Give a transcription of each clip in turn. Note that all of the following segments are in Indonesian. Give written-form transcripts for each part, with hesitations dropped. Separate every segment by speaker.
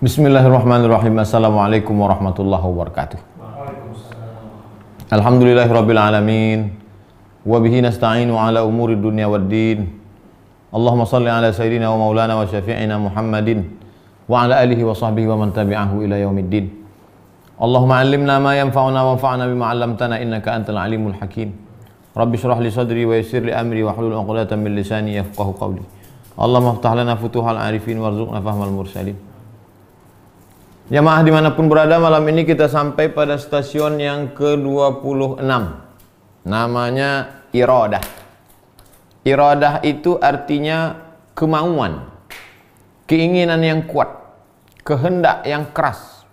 Speaker 1: Bismillahirrahmanirrahim. Assalamualaikum warahmatullahi wabarakatuh. Alhamdulillahirabbil alamin. Wa bihi nasta'inu ala umuri dunya waddin. Allahumma shalli ala sayyidina wa maulana wa syafi'ina Muhammadin wa ala alihi wa sahbihi wa man tabi'ahu ila yaumiddin. Allahumma 'allimna ma yanfa'una wa anfa'na bima 'allamtana innaka antal alimul hakim. Rabbi shrah li sadri wa yassir li amri wa hlul 'uqdatam min lisani yafqahu qawli. Allahumma iftah lana futuhal arifin warzuqna fahmal mursalin. Jamaah dimanapun berada, malam ini kita sampai pada stasiun yang ke-26. Namanya iradah. Iradah itu artinya kemauan, keinginan yang kuat, kehendak yang keras.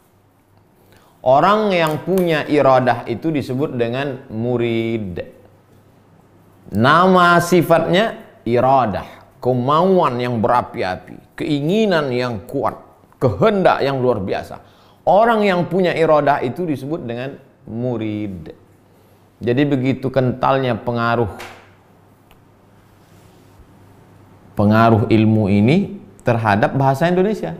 Speaker 1: Orang yang punya iradah itu disebut dengan murid. Nama sifatnya iradah, kemauan yang berapi-api, keinginan yang kuat, kehendak yang luar biasa. Orang yang punya iradah itu disebut dengan murid. Jadi begitu kentalnya pengaruh ilmu ini terhadap bahasa Indonesia.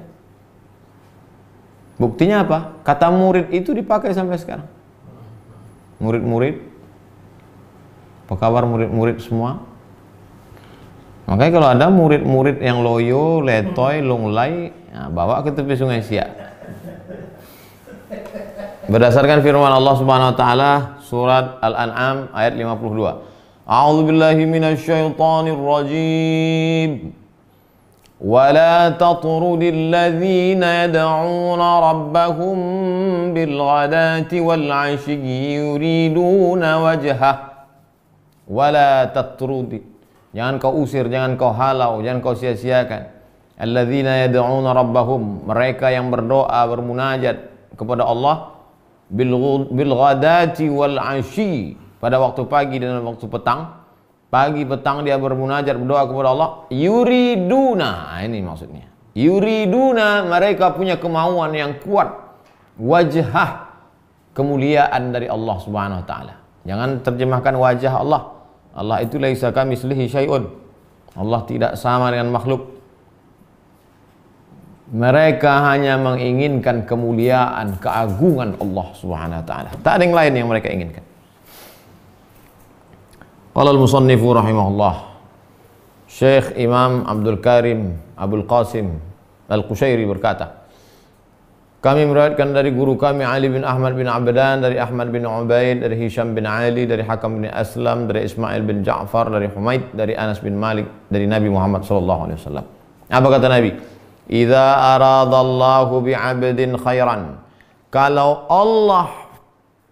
Speaker 1: Buktinya apa? Kata murid itu dipakai sampai sekarang. Murid-murid, apa kabar murid-murid semua? Makanya kalau ada murid-murid yang loyo, letoy, lunglai, nah, bawa ke tepi sungai Siak. Berdasarkan firman Allah Subhanahu wa taala surat Al-An'am ayat 52. A'udzubillahi minasyaitonir rajim. Wala tatrudil ladzina yad'una rabbahum bil ghadati wal 'ashyi yuriduna wajhah. Wala tatrudil, jangan kau usir, jangan kau halau, jangan kau sia-siakan. Alladzina yad'una rabbahum, mereka yang berdoa, bermunajat kepada Allah bil ghadati wal 'ashyi, pada waktu pagi dan waktu petang. Pagi petang dia bermunajat, berdoa kepada Allah. Yuriduna, ini maksudnya. Yuriduna, mereka punya kemauan yang kuat. Wajhah, kemuliaan dari Allah Subhanahu wa taala. Jangan terjemahkan wajah Allah. Allah itu laisa kamitslihi syai'un. Allah tidak sama dengan makhluk. Mereka hanya menginginkan kemuliaan, keagungan Allah Subhanahu wa taala. Tak ada yang lain yang mereka inginkan. Qala al-musannifu rahimahullah, Syekh Imam Abdul Karim Abdul Qasim Al-Qushairi berkata, kami meriwayatkan dari guru kami Ali bin Ahmad bin Abdan, dari Ahmad bin Ubaid, dari Hisham bin Ali, dari Hakam bin Aslam, dari Ismail bin Ja'far, dari Humaid, dari Anas bin Malik, dari Nabi Muhammad sallallahu alaihi wasallam. Apa kata Nabi? Idza aradallahu bi'abdin khairan, kalau Allah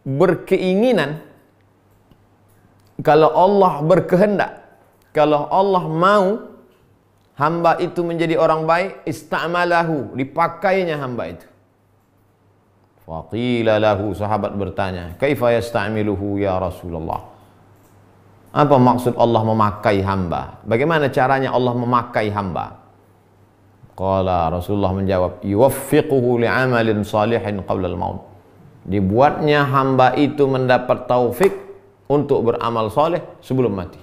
Speaker 1: berkeinginan, kalau Allah berkehendak, kalau Allah mau hamba itu menjadi orang baik, ista'malahu, dipakainya hamba itu. Faqila lahu, sahabat bertanya, kaifa yasta'miluhu ya Rasulullah? Apa maksud Allah memakai hamba? Bagaimana caranya Allah memakai hamba? Qala, Rasulullah menjawab, yuwaffiquhu li'amalin salihin qabla al-maut. Dibuatnya hamba itu mendapat taufik untuk beramal soleh sebelum mati.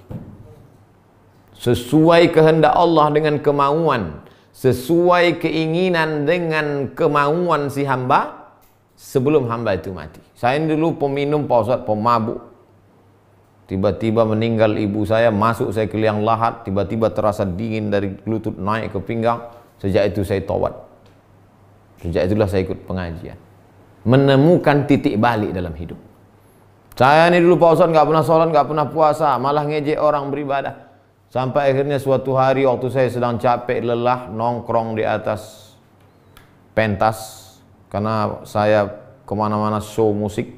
Speaker 1: Sesuai kehendak Allah dengan kemauan, sesuai keinginan dengan kemauan si hamba sebelum hamba itu mati. Saya dulu peminum, Pak Ustaz, pemabuk. Tiba-tiba meninggal ibu saya, masuk saya ke liang lahat, tiba-tiba terasa dingin dari lutut naik ke pinggang. Sejak itu saya taubat. Sejak itulah saya ikut pengajian. Menemukan titik balik dalam hidup. Saya ini dulu Pak Ustaz nggak pernah sholat, nggak pernah puasa, malah ngejek orang beribadah. Sampai akhirnya suatu hari waktu saya sedang capek lelah, nongkrong di atas pentas karena saya kemana-mana show musik.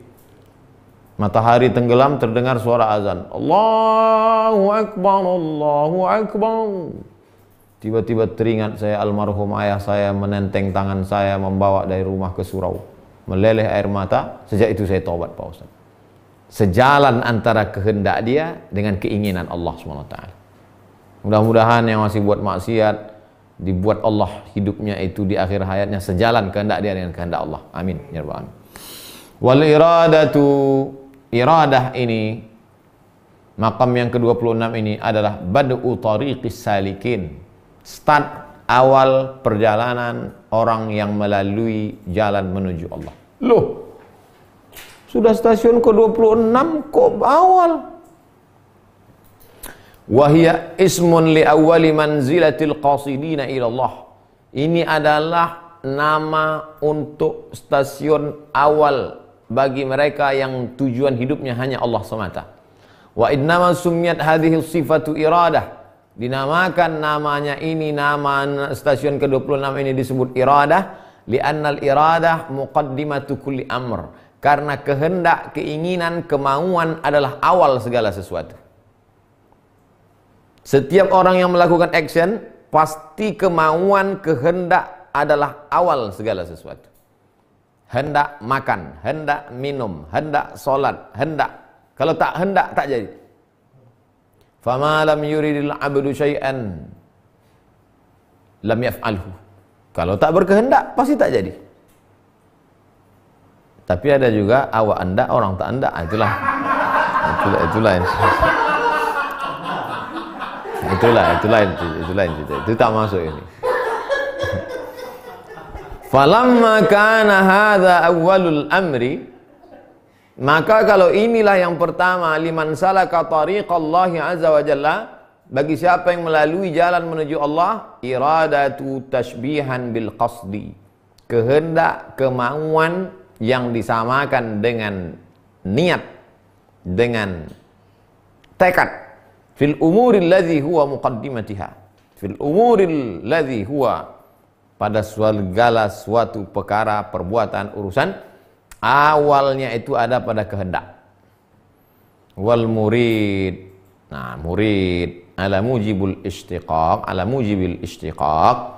Speaker 1: Matahari tenggelam, terdengar suara azan. Allahu Akbar, Allahu Akbar. Tiba-tiba teringat saya almarhum ayah saya menenteng tangan saya, membawa dari rumah ke surau. Meleleh air mata. Sejak itu saya taubat Pak Ustaz. Sejalan antara kehendak dia dengan keinginan Allah SWT. Mudah-mudahan yang masih buat maksiat, dibuat Allah hidupnya itu di akhir hayatnya sejalan kehendak dia dengan kehendak Allah. Amin ya rabbal alamin. Wal iradatu, iradah ini, makam yang ke-26 ini adalah bad'u tariqis salikin, start awal perjalanan orang yang melalui jalan menuju Allah. Loh, sudah stasiun ke-26 kok awal? Wahia ismun li awwali manzilatil qasidina ila Allah. Ini adalah nama untuk stasiun awal bagi mereka yang tujuan hidupnya hanya Allah semata. Wa innama summiyat hadhihi sifatu iradah. Dinamakan namanya ini, nama stasiun ke-26 ini disebut iradah, li'annal iradah muqaddimatu kulli amr. Karena kehendak, keinginan, kemauan adalah awal segala sesuatu. Setiap orang yang melakukan action, pasti kemauan, kehendak adalah awal segala sesuatu. Hendak makan, hendak minum, hendak sholat, hendak. Kalau tak hendak, tak jadi. Fama lam yuridil abdu syai'an lam yaf'alhu. Kalau tak berkehendak, pasti tak jadi. Tapi ada juga awak anda, orang tak anda. Itulah itu tak masuk ini. Falamma kana hadza awwalul amri, maka kalau inilah yang pertama, liman salaka tariqallahi azza wa jalla, bagi siapa yang melalui jalan menuju Allah, iradatu tashbihan bil qasdi, kehendak, kemauan yang disamakan dengan niat, dengan tekad, fil umuril ladzi huwa muqaddimatiha, fil umuril ladzi huwa, pada segala suatu perkara, perbuatan, urusan, awalnya itu ada pada kehendak. Wal murid, nah murid ala mujibul istiqaq, ala mujibil istiqaq.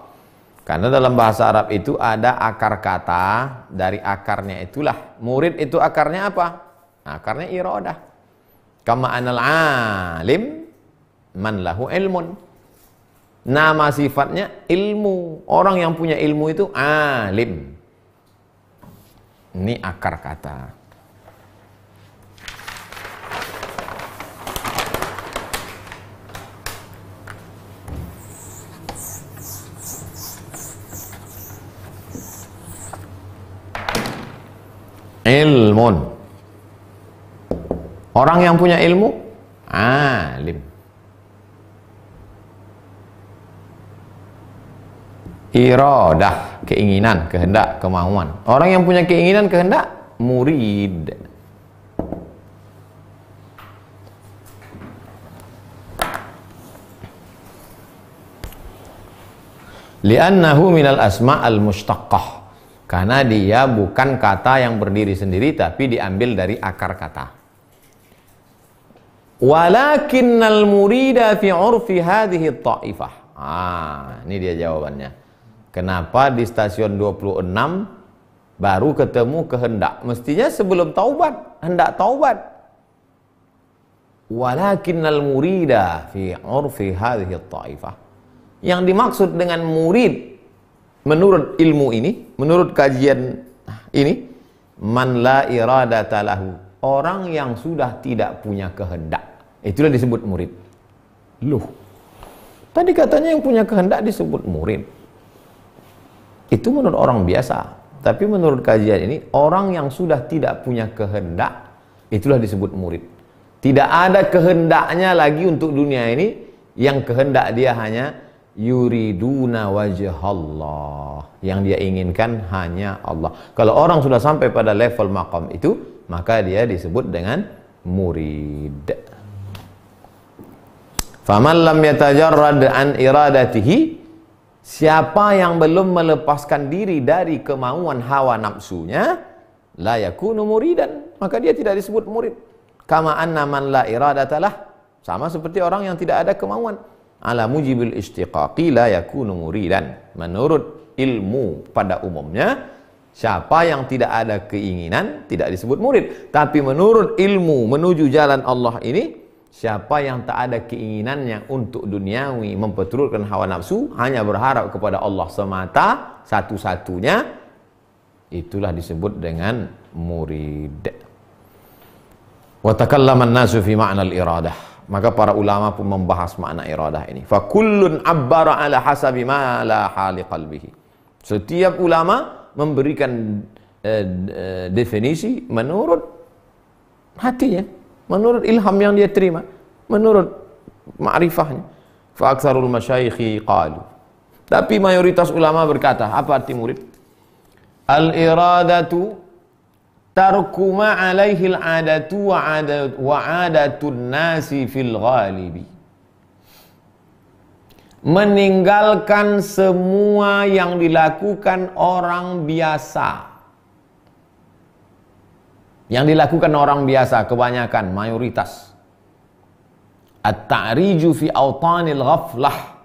Speaker 1: Karena dalam bahasa Arab itu ada akar kata, dari akarnya itulah murid itu akarnya apa? Akarnya iradah. Kama anal alim man lahu ilmun. Nama sifatnya ilmu. Orang yang punya ilmu itu alim. Ini akar kata. Ilmun. Orang yang punya ilmu alim. Iradah, keinginan, kehendak, kemauan. Orang yang punya keinginan, kehendak, murid. Li'annahu minal asma'al mustaqqah. Karena dia bukan kata yang berdiri sendiri, tapi diambil dari akar kata. Walakinnal murida fi 'urfi hadhihi ta'ifah. Ini dia jawabannya. Kenapa di stasiun 26 baru ketemu kehendak? Mestinya sebelum taubat, hendak taubat. Walakinnal murida fi 'urfi hadhihi ta'ifah. Yang dimaksud dengan murid menurut ilmu ini, menurut kajian ini, man la iradata lahu, orang yang sudah tidak punya kehendak. Itulah disebut murid. Loh, tadi katanya yang punya kehendak disebut murid. Itu menurut orang biasa. Tapi menurut kajian ini, orang yang sudah tidak punya kehendak, itulah disebut murid. Tidak ada kehendaknya lagi untuk dunia ini, yang kehendak dia hanya yuriduna wajhallah, yang dia inginkan hanya Allah. Kalau orang sudah sampai pada level maqam itu, maka dia disebut dengan murid. Faman lam yatajarrad an iradatihi, siapa yang belum melepaskan diri dari kemauan hawa nafsunya, la yakunu muridan, maka dia tidak disebut murid. Kama anna man la iradatalah, sama seperti orang yang tidak ada kemauan. Ala mujibil istiqaqi la yakunu muridan. Menurut ilmu pada umumnya, siapa yang tidak ada keinginan tidak disebut murid. Tapi menurut ilmu menuju jalan Allah ini, siapa yang tak ada keinginannya untuk duniawi, memperturutkan hawa nafsu, hanya berharap kepada Allah semata, satu-satunya, itulah disebut dengan murid. Wa takallama an-nasu fi ma'na al-iradah. Maka para ulama pun membahas makna iradah ini. Fa kullun abbara ala hasabi ma la hali qalbihi. Setiap ulama memberikan definisi menurut hatinya, menurut ilham yang dia terima, menurut ma'rifahnya. Fa aktsarul masyayikhi qalu. Tapi mayoritas ulama berkata, apa arti murid? Al-iradatu tarku ma alaihi al-adatu wa adatun nasi fil ghalibi. Meninggalkan semua yang dilakukan orang biasa. Yang dilakukan orang biasa, kebanyakan, mayoritas. At-ta'riju fi awtanil ghaflah.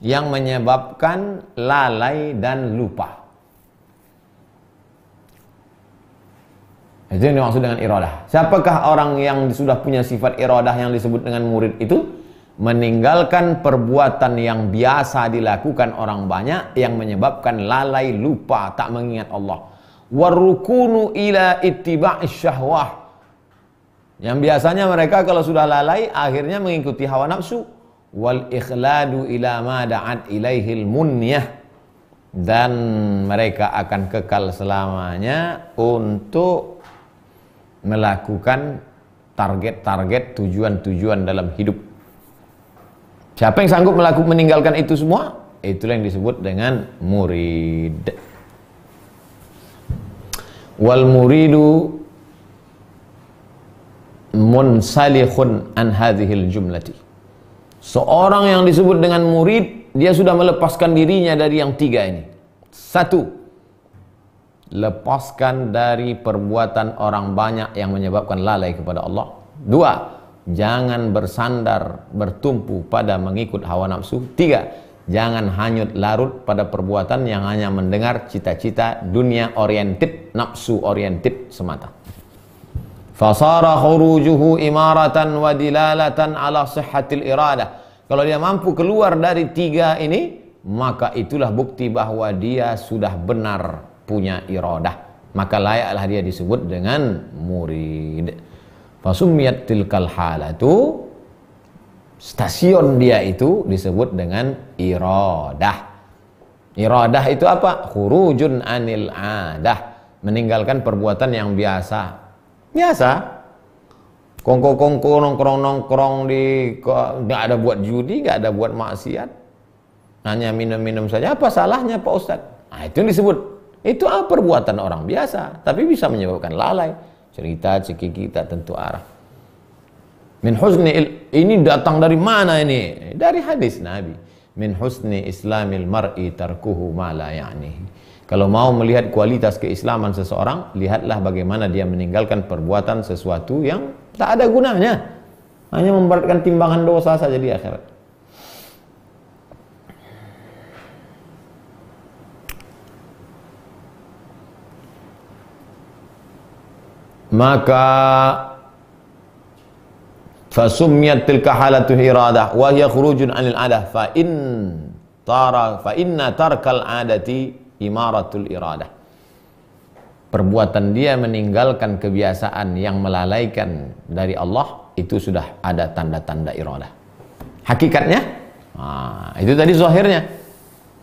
Speaker 1: Yang menyebabkan lalai dan lupa. Itu yang dimaksud dengan iradah. Siapakah orang yang sudah punya sifat iradah yang disebut dengan murid itu? Meninggalkan perbuatan yang biasa dilakukan orang banyak yang menyebabkan lalai, lupa, tak mengingat Allah. Warukunu ila ittiba'is syahwah. Yang biasanya mereka kalau sudah lalai akhirnya mengikuti hawa nafsu. Wal ikhladu ila ma da'at ilaihil munyah. Dan mereka akan kekal selamanya untuk melakukan target-target, tujuan-tujuan dalam hidup. Siapa yang sanggup meninggalkan itu semua? Itulah yang disebut dengan murid. Wal muridu munsalikhun an hadhil jumlati. Seorang yang disebut dengan murid, dia sudah melepaskan dirinya dari yang tiga ini. Satu, lepaskan dari perbuatan orang banyak yang menyebabkan lalai kepada Allah. Dua, jangan bersandar, bertumpu pada mengikut hawa nafsu. Tiga, jangan hanyut larut pada perbuatan yang hanya mendengar cita-cita dunia oriented, nafsu oriented semata. Fasara khurujuhu imaratan wa dilalatan ala sihhatil iradah. Kalau dia mampu keluar dari tiga ini, maka itulah bukti bahwa dia sudah benar punya iradah. Maka layaklah dia disebut dengan murid. Fasumiyat tilkal halatu, stasiun dia itu disebut dengan iradah. Iradah itu apa? Khurujun anil adah, meninggalkan perbuatan yang biasa. Biasa, kongko-kongko, nongkrong-nongkrong nggak ada buat judi, nggak ada buat maksiat, hanya minum-minum saja. Apa salahnya Pak Ustadz? Nah, itu yang disebut. Itu perbuatan orang biasa, tapi bisa menyebabkan lalai. Cerita cekiki tak tentu arah. Min husni ini datang dari mana ini? Dari hadis Nabi. Min husni islamil mar'i tarkuhu ma la ya'nihi. Kalau mau melihat kualitas keislaman seseorang, lihatlah bagaimana dia meninggalkan perbuatan sesuatu yang tak ada gunanya. Hanya memberatkan timbangan dosa saja di akhirat. Maka fasumiyat tilka halatu iradah wa hiya khurujun 'anil 'adah fa inna tarkal 'adati imaratul iradah. Perbuatan dia meninggalkan kebiasaan yang melalaikan dari Allah, itu sudah ada tanda-tanda iradah. Hakikatnya, itu tadi zahirnya.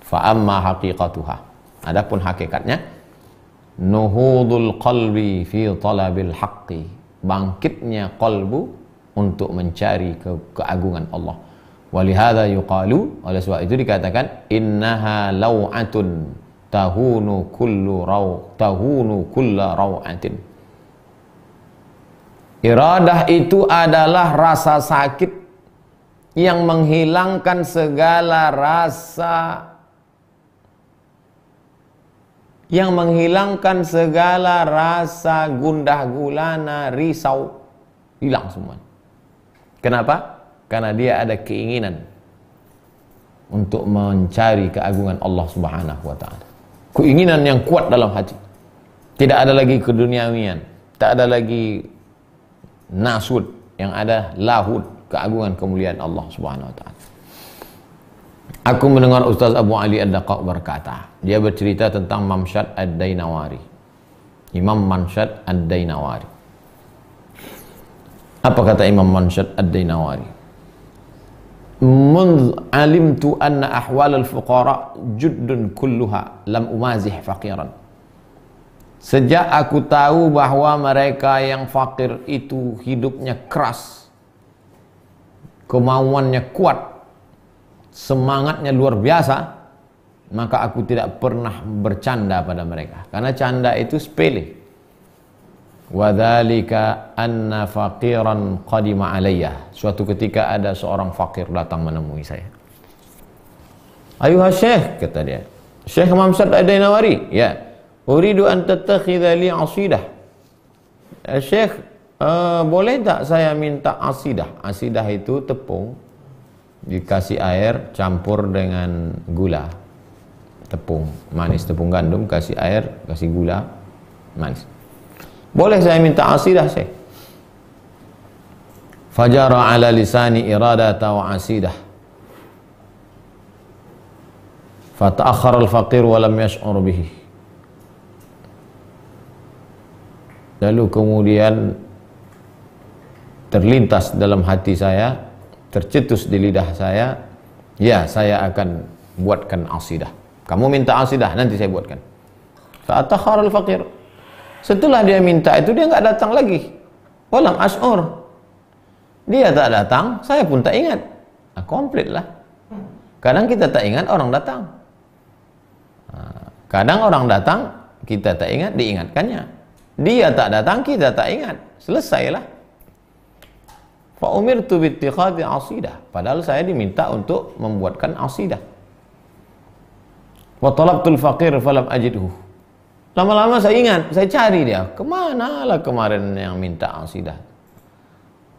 Speaker 1: Fa amma haqiqatuha. Adapun hakikatnya, nuhudul qalbi fi talabil haqqi, bangkitnya qalbu untuk mencari keagungan Allah. Walihada yuqalu, oleh sebab itu dikatakan innaha law'atun tahunu kulla raw'atin. Iradah itu adalah rasa sakit yang menghilangkan segala rasa, yang menghilangkan segala rasa gundah gulana, risau, hilang semua. Kenapa? Karena dia ada keinginan untuk mencari keagungan Allah Subhanahu wa taala. Keinginan yang kuat dalam hati. Tidak ada lagi keduniawian, tak ada lagi nasud, yang ada lahud, keagungan kemuliaan Allah Subhanahu wa taala. Aku mendengar Ustaz Abu Ali Ad-Daqaq berkata, dia bercerita tentang Mamshad Ad-Dainawari. Imam Mamshad Ad-Dainawari. Apa kata Imam Mansyad Ad-Dainawari? "Mundh alimtu anna ahwal al-fuqara juddun kulluha lam umazih faqiran." Sejak aku tahu bahwa mereka yang fakir itu hidupnya keras, kemauannya kuat, semangatnya luar biasa, maka aku tidak pernah bercanda pada mereka, karena canda itu sepele. Wadzalika anna faqiran qadima alayya. Suatu ketika ada seorang fakir datang menemui saya. "Ayuha syekh," kata dia. "Syekh Mamsad Ad-Dainawari, ya, uridu an tattakhidha li asidah." Syekh, boleh tak saya minta asidah? Asidah itu tepung dikasih air campur dengan gula. Tepung manis, tepung gandum, kasih air, kasih gula, manis. Boleh saya minta asidah, Syekh? Fajara ala lisani iradata wa asidah. Fata'akhkhara al-faqir wa lam yash'ur bihi. Lalu kemudian terlintas dalam hati saya, tercetus di lidah saya, ya, saya akan buatkan asidah. Kamu minta asidah, nanti saya buatkan. Fata'akhkhara al-faqir. Setelah dia minta itu, dia nggak datang lagi. Walam ash'ur. Dia tak datang, saya pun tak ingat. Nah, komplit lah. Kadang kita tak ingat, orang datang. Kadang orang datang, kita tak ingat, diingatkannya. Dia tak datang, kita tak ingat. Selesailah. Fa umirtu bi ittikhadhi asidah. Padahal saya diminta untuk membuatkan asidah. Wa talabtul faqir falam ajidhu. Lama-lama saya ingat, saya cari dia. Kemana lah kemarin yang minta asidah?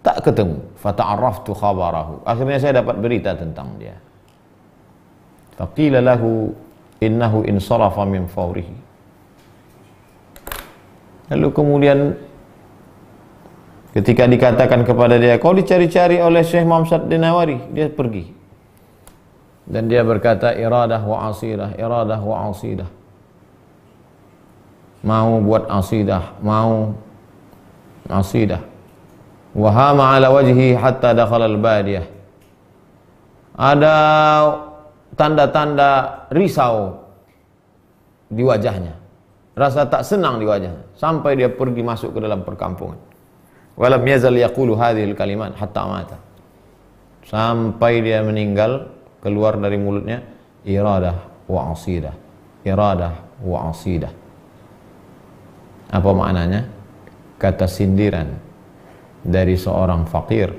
Speaker 1: Tak ketemu. Fata'arraftu khabarahu. Akhirnya saya dapat berita tentang dia. Faqila lahu innahu insarafa min fawrihi. Lalu kemudian ketika dikatakan kepada dia, kau dicari-cari oleh Syekh Mamsad Ad-Dainawari, dia pergi. Dan dia berkata, iradah wa asidah, iradah wa asidah. Mau buat asidah, mau asidah. Wahama ala wajhi hatta dakhala al-badiyah. Ada tanda-tanda risau di wajahnya, rasa tak senang di wajahnya, sampai dia pergi masuk ke dalam perkampungan. Walam yazal yaqulu hadhil kalimat hatta mata. Sampai dia meninggal, keluar dari mulutnya iradah wa asidah, iradah wa asidah. Apa maknanya? Kata sindiran dari seorang fakir.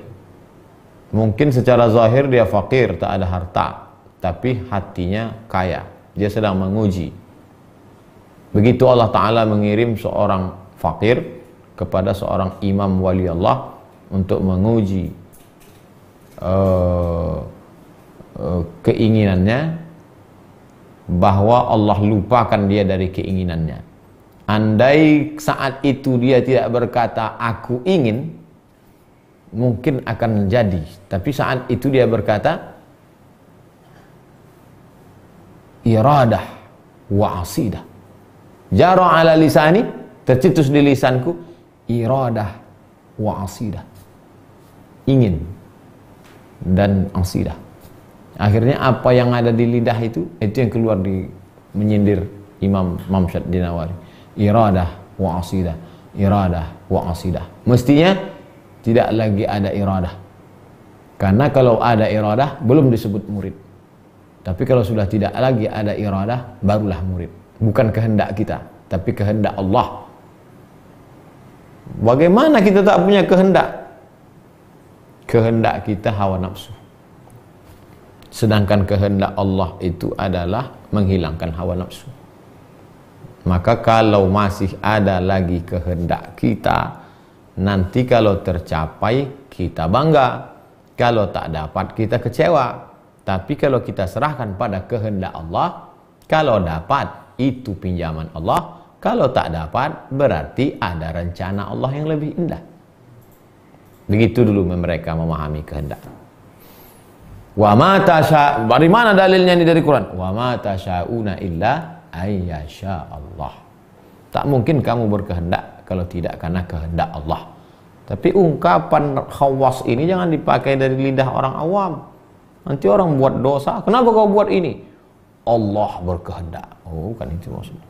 Speaker 1: Mungkin secara zahir dia fakir, tak ada harta, tapi hatinya kaya. Dia sedang menguji. Begitu Allah Ta'ala mengirim seorang fakir kepada seorang imam wali Allah untuk menguji keinginannya, bahwa Allah lupakan dia dari keinginannya. Andai saat itu dia tidak berkata aku ingin, mungkin akan jadi. Tapi saat itu dia berkata iradah wa asidah. Jara ala lisani, tercetus di lisanku, iradah wa asidah. Ingin dan asidah. Akhirnya apa yang ada di lidah itu yang keluar di menyindir Imam Mamsad Ad-Dainawari. Iradah wa asidah, iradah wa asidah. Mestinya tidak lagi ada iradah, karena kalau ada iradah belum disebut murid. Tapi kalau sudah tidak lagi ada iradah, barulah murid. Bukan kehendak kita, tapi kehendak Allah. Bagaimana kita tak punya kehendak? Kehendak kita hawa nafsu, sedangkan kehendak Allah itu adalah menghilangkan hawa nafsu. Maka kalau masih ada lagi kehendak kita, nanti kalau tercapai kita bangga, kalau tak dapat kita kecewa. Tapi kalau kita serahkan pada kehendak Allah, kalau dapat itu pinjaman Allah, kalau tak dapat berarti ada rencana Allah yang lebih indah. Begitu dulu mereka memahami kehendak. Wa ma tasya, dari mana dalilnya ini dari Quran? Wa ma tasyauna illa ayyasha Allah. Tak mungkin kamu berkehendak kalau tidak karena kehendak Allah. Tapi ungkapan khawas ini jangan dipakai dari lidah orang awam. Nanti orang buat dosa. Kenapa kau buat ini? Allah berkehendak. Oh, bukan itu maksudnya.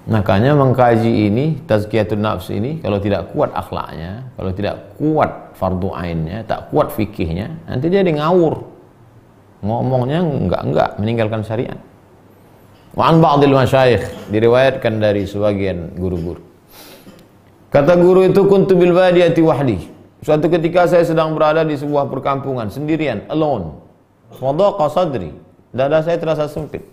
Speaker 1: Makanya mengkaji ini, tazkiyatun nafs ini, kalau tidak kuat akhlaknya, kalau tidak kuat fardu ainnya, tak kuat fikihnya, nanti dia ngawur. Ngomongnya enggak, meninggalkan syariat. Wa an ba'dil masyayikh, diriwayatkan dari sebagian guru-guru. Kata guru itu, kuntu bil badiyati wahdi. Suatu ketika saya sedang berada di sebuah perkampungan sendirian, alone. Wadaqa sadri, dada saya terasa sempit.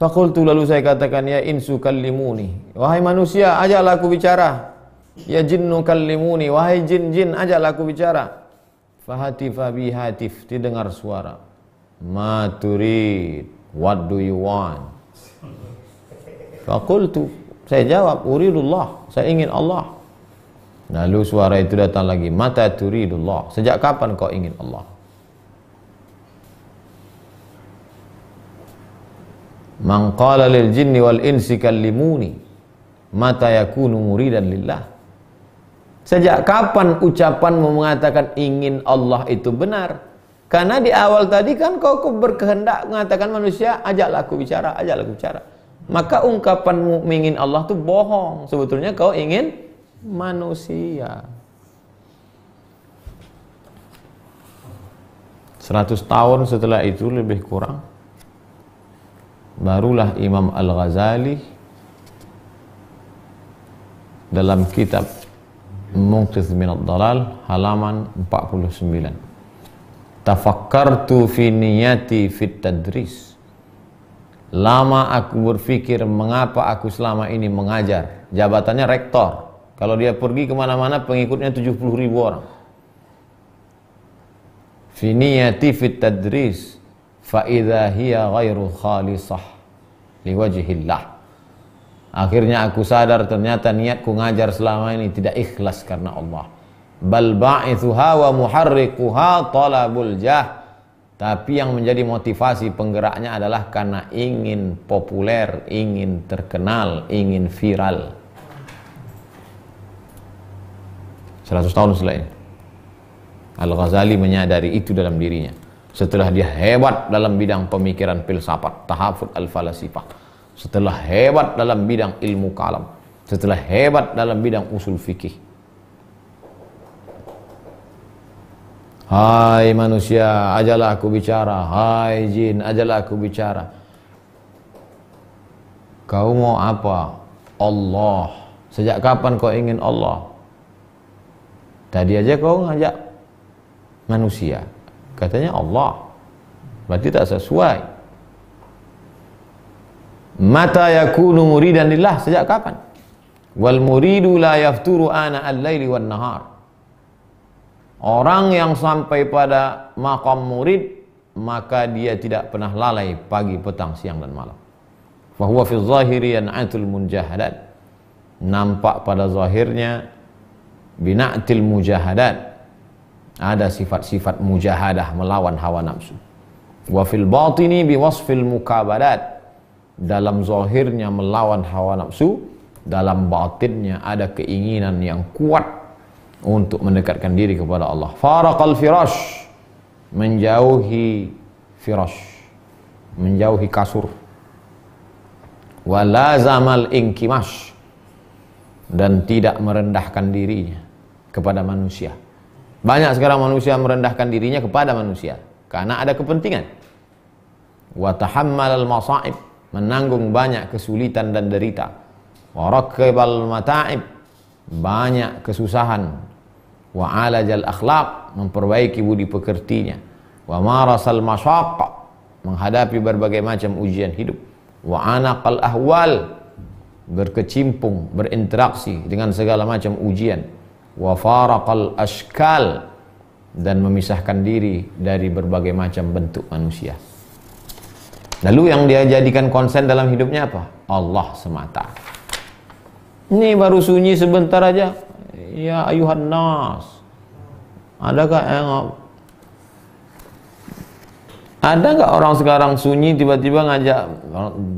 Speaker 1: Fakultu, lalu saya katakan, ya insu kallimuni, wahai manusia, ajaklah aku bicara. Ya jinnu kallimuni, wahai jin-jin, ajaklah aku bicara. Fahatifa bi hatif, didengar suara. Ma turid, what do you want? Fakultu, saya jawab, uridullah, saya ingin Allah. Lalu suara itu datang lagi, mata turidullah, sejak kapan kau ingin Allah? Man qala lil jinni wal insi kallimuni mata yakunu muridan lillah. Sejak kapan ucapanmu mengatakan ingin Allah itu benar? Karena di awal tadi kan kau berkehendak mengatakan manusia, ajaklah aku bicara, ajaklah aku bicara. Maka ungkapanmu ingin Allah itu bohong. Sebetulnya kau ingin manusia. 100 tahun setelah itu lebih kurang, barulah Imam Al-Ghazali dalam kitab Munqidh minad Dhalal halaman 49, tafakkartu fi niyati fit tadris. Lama aku berpikir mengapa aku selama ini mengajar. Jabatannya rektor. Kalau dia pergi kemana-mana pengikutnya 70.000 orang. Fi niyati fit tadris fa idza hiya ghairu khalisah liwajhillah. Akhirnya aku sadar ternyata niatku ngajar selama ini tidak ikhlas karena Allah. Bal ba'ithuha wa muharrikuha talabul jah. Tapi yang menjadi motivasi penggeraknya adalah karena ingin populer, ingin terkenal, ingin viral. 100 tahun setelah ini, Al-Ghazali menyadari itu dalam dirinya. Setelah dia hebat dalam bidang pemikiran filsafat, tahafut al-falasifah, setelah hebat dalam bidang ilmu kalam, setelah hebat dalam bidang usul fikih. Hai manusia, ajalah aku bicara. Hai jin, ajalah aku bicara. Kau mau apa? Allah. Sejak kapan kau ingin Allah? Tadi aja kau ngajak manusia, katanya Allah. Berarti tak sesuai. Mata yakunu muridan lillah, sejak kapan? Wal muridu la yafturu ana al-laili wan nahar. Orang yang sampai pada maqam murid, maka dia tidak pernah lalai pagi, petang, siang dan malam. Fa huwa fi zahiri yan'atul munjahadat. Nampak pada zahirnya bina'til mujahadat. Ada sifat-sifat mujahadah, melawan hawa nafsu. Wa fil batini biwasfil mukabadat. Dalam zahirnya melawan hawa nafsu, dalam batinnya ada keinginan yang kuat untuk mendekatkan diri kepada Allah. Faraqal firash, menjauhi firash, menjauhi kasur. Wa lazamal inkimash, dan tidak merendahkan dirinya kepada manusia. Banyak sekarang manusia merendahkan dirinya kepada manusia karena ada kepentingan. Wa tahammalal masa'ib, menanggung banyak kesulitan dan derita. Wa rakibal mata'ib, banyak kesusahan. Wa alajal akhlaq, memperbaiki budi pekertinya. Wa marasal masyaqqa, menghadapi berbagai macam ujian hidup. Wa anaqal ahwal, berkecimpung, berinteraksi dengan segala macam ujian. Wa faraqal ashkal, dan memisahkan diri dari berbagai macam bentuk manusia. Lalu yang dia jadikan konsen dalam hidupnya apa? Allah semata. Ini baru sunyi sebentar aja. Ya ayuhan nas. Adakah ada nggak orang sekarang sunyi tiba-tiba ngajak?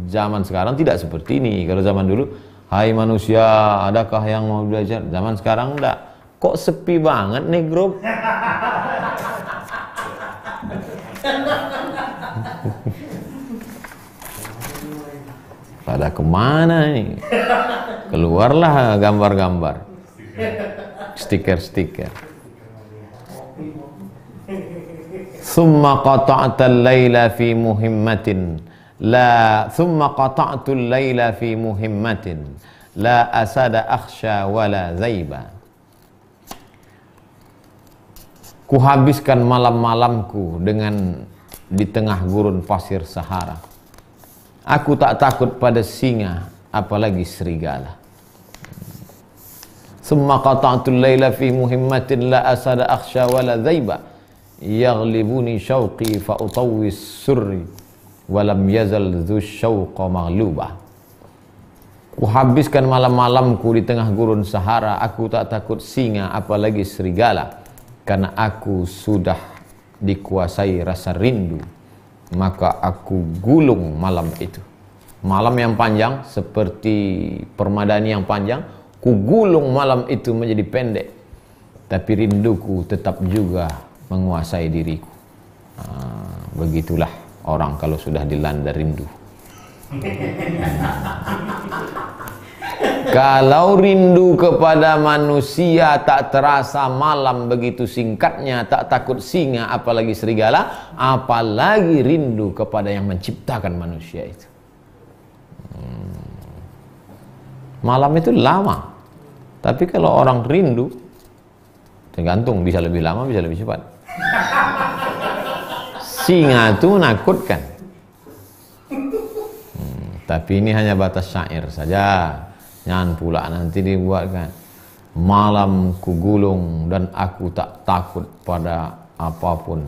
Speaker 1: Zaman sekarang tidak seperti ini. Kalau zaman dulu Hai manusia, adakah yang mau belajar? Zaman sekarang enggak. Kok sepi banget nih grup? Pada kemana nih? Keluarlah gambar-gambar, stiker-stiker. Summa qata'tal laila fi muhimmatin la thumma qata'tul laila fi muhimmatin la asada akhsha wala zaiba. Kuhabiskan malam-malamku dengan di tengah gurun pasir Sahara. Aku tak takut pada singa, apalagi serigala. Summa qata'tul laila fi muhimmatin la asada akhsha wala zaiba. Yaghlibuni syauqi fa utawwis surri walam yazal dzu syauqa maghlubah. Kuhabiskan malam-malamku di tengah gurun Sahara, aku tak takut singa apalagi serigala, karena aku sudah dikuasai rasa rindu, maka aku gulung malam itu. Malam yang panjang seperti permadani yang panjang, ku gulung malam itu menjadi pendek, tapi rinduku tetap juga menguasai diriku. Begitulah orang kalau sudah dilanda rindu. Kalau rindu kepada manusia tak terasa malam begitu singkatnya, tak takut singa apalagi serigala, apalagi rindu kepada yang menciptakan manusia itu. Malam itu lama, tapi kalau orang rindu, tergantung, bisa lebih lama, bisa lebih cepat. Singa itu menakutkan. Tapi ini hanya batas syair saja. Jangan pula nanti dibuatkan malam ku gulung dan aku tak takut pada apapun,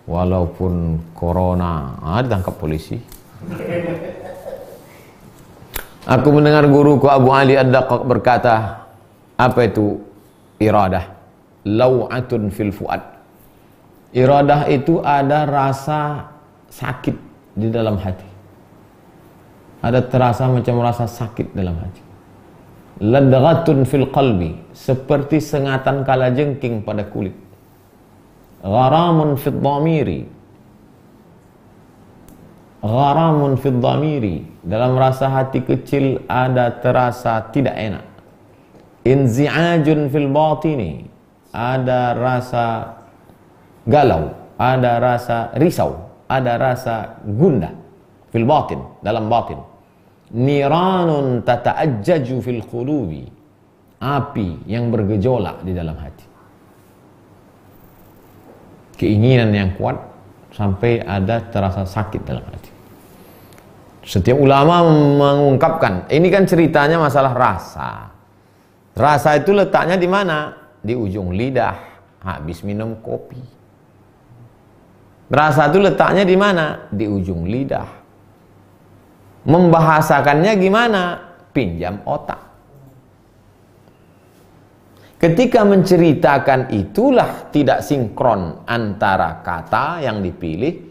Speaker 1: walaupun corona. Ditangkap polisi. Aku mendengar guruku Abu Ali Ad-Daqqaq berkata, apa itu iradah? Law'atun fil fuad. Iradah itu ada rasa sakit di dalam hati. Ada terasa macam rasa sakit dalam hati. Ladghatun fil qalbi, seperti sengatan kalajengking pada kulit. Gharamun fid dhamiri. Gharamun fid dhamiri, dalam rasa hati kecil ada terasa tidak enak. Inzi'ajun fil batini, ada rasa galau, ada rasa risau, ada rasa gundah fil batin, dalam batin. Niranun tata'ajjaju fil qulubi, api yang bergejolak di dalam hati. Keinginan yang kuat sampai ada terasa sakit dalam hati. Setiap ulama mengungkapkan, ini kan ceritanya masalah rasa. Rasa itu letaknya di mana? Di ujung lidah habis minum kopi. Rasa itu letaknya di mana? Di ujung lidah. Membahasakannya gimana? Pinjam otak. Ketika menceritakan itulah tidak sinkron antara kata yang dipilih,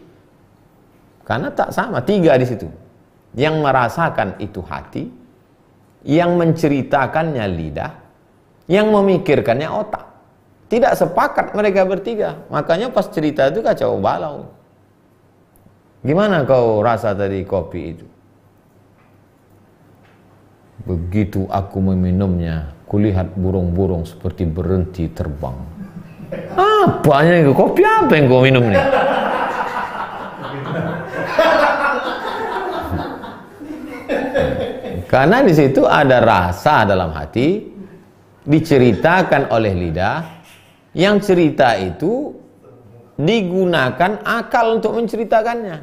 Speaker 1: karena tak sama, tiga di situ. Yang merasakan itu hati, yang menceritakannya lidah, yang memikirkannya otak. Tidak sepakat mereka bertiga. Makanya pas cerita itu kacau balau. Gimana kau rasa tadi kopi itu? Begitu aku meminumnya, kulihat burung-burung seperti berhenti terbang. Apanya itu? Kopi apa yang kau minum nih? Karena di situ ada rasa dalam hati, diceritakan oleh lidah. Yang cerita itu digunakan akal untuk menceritakannya.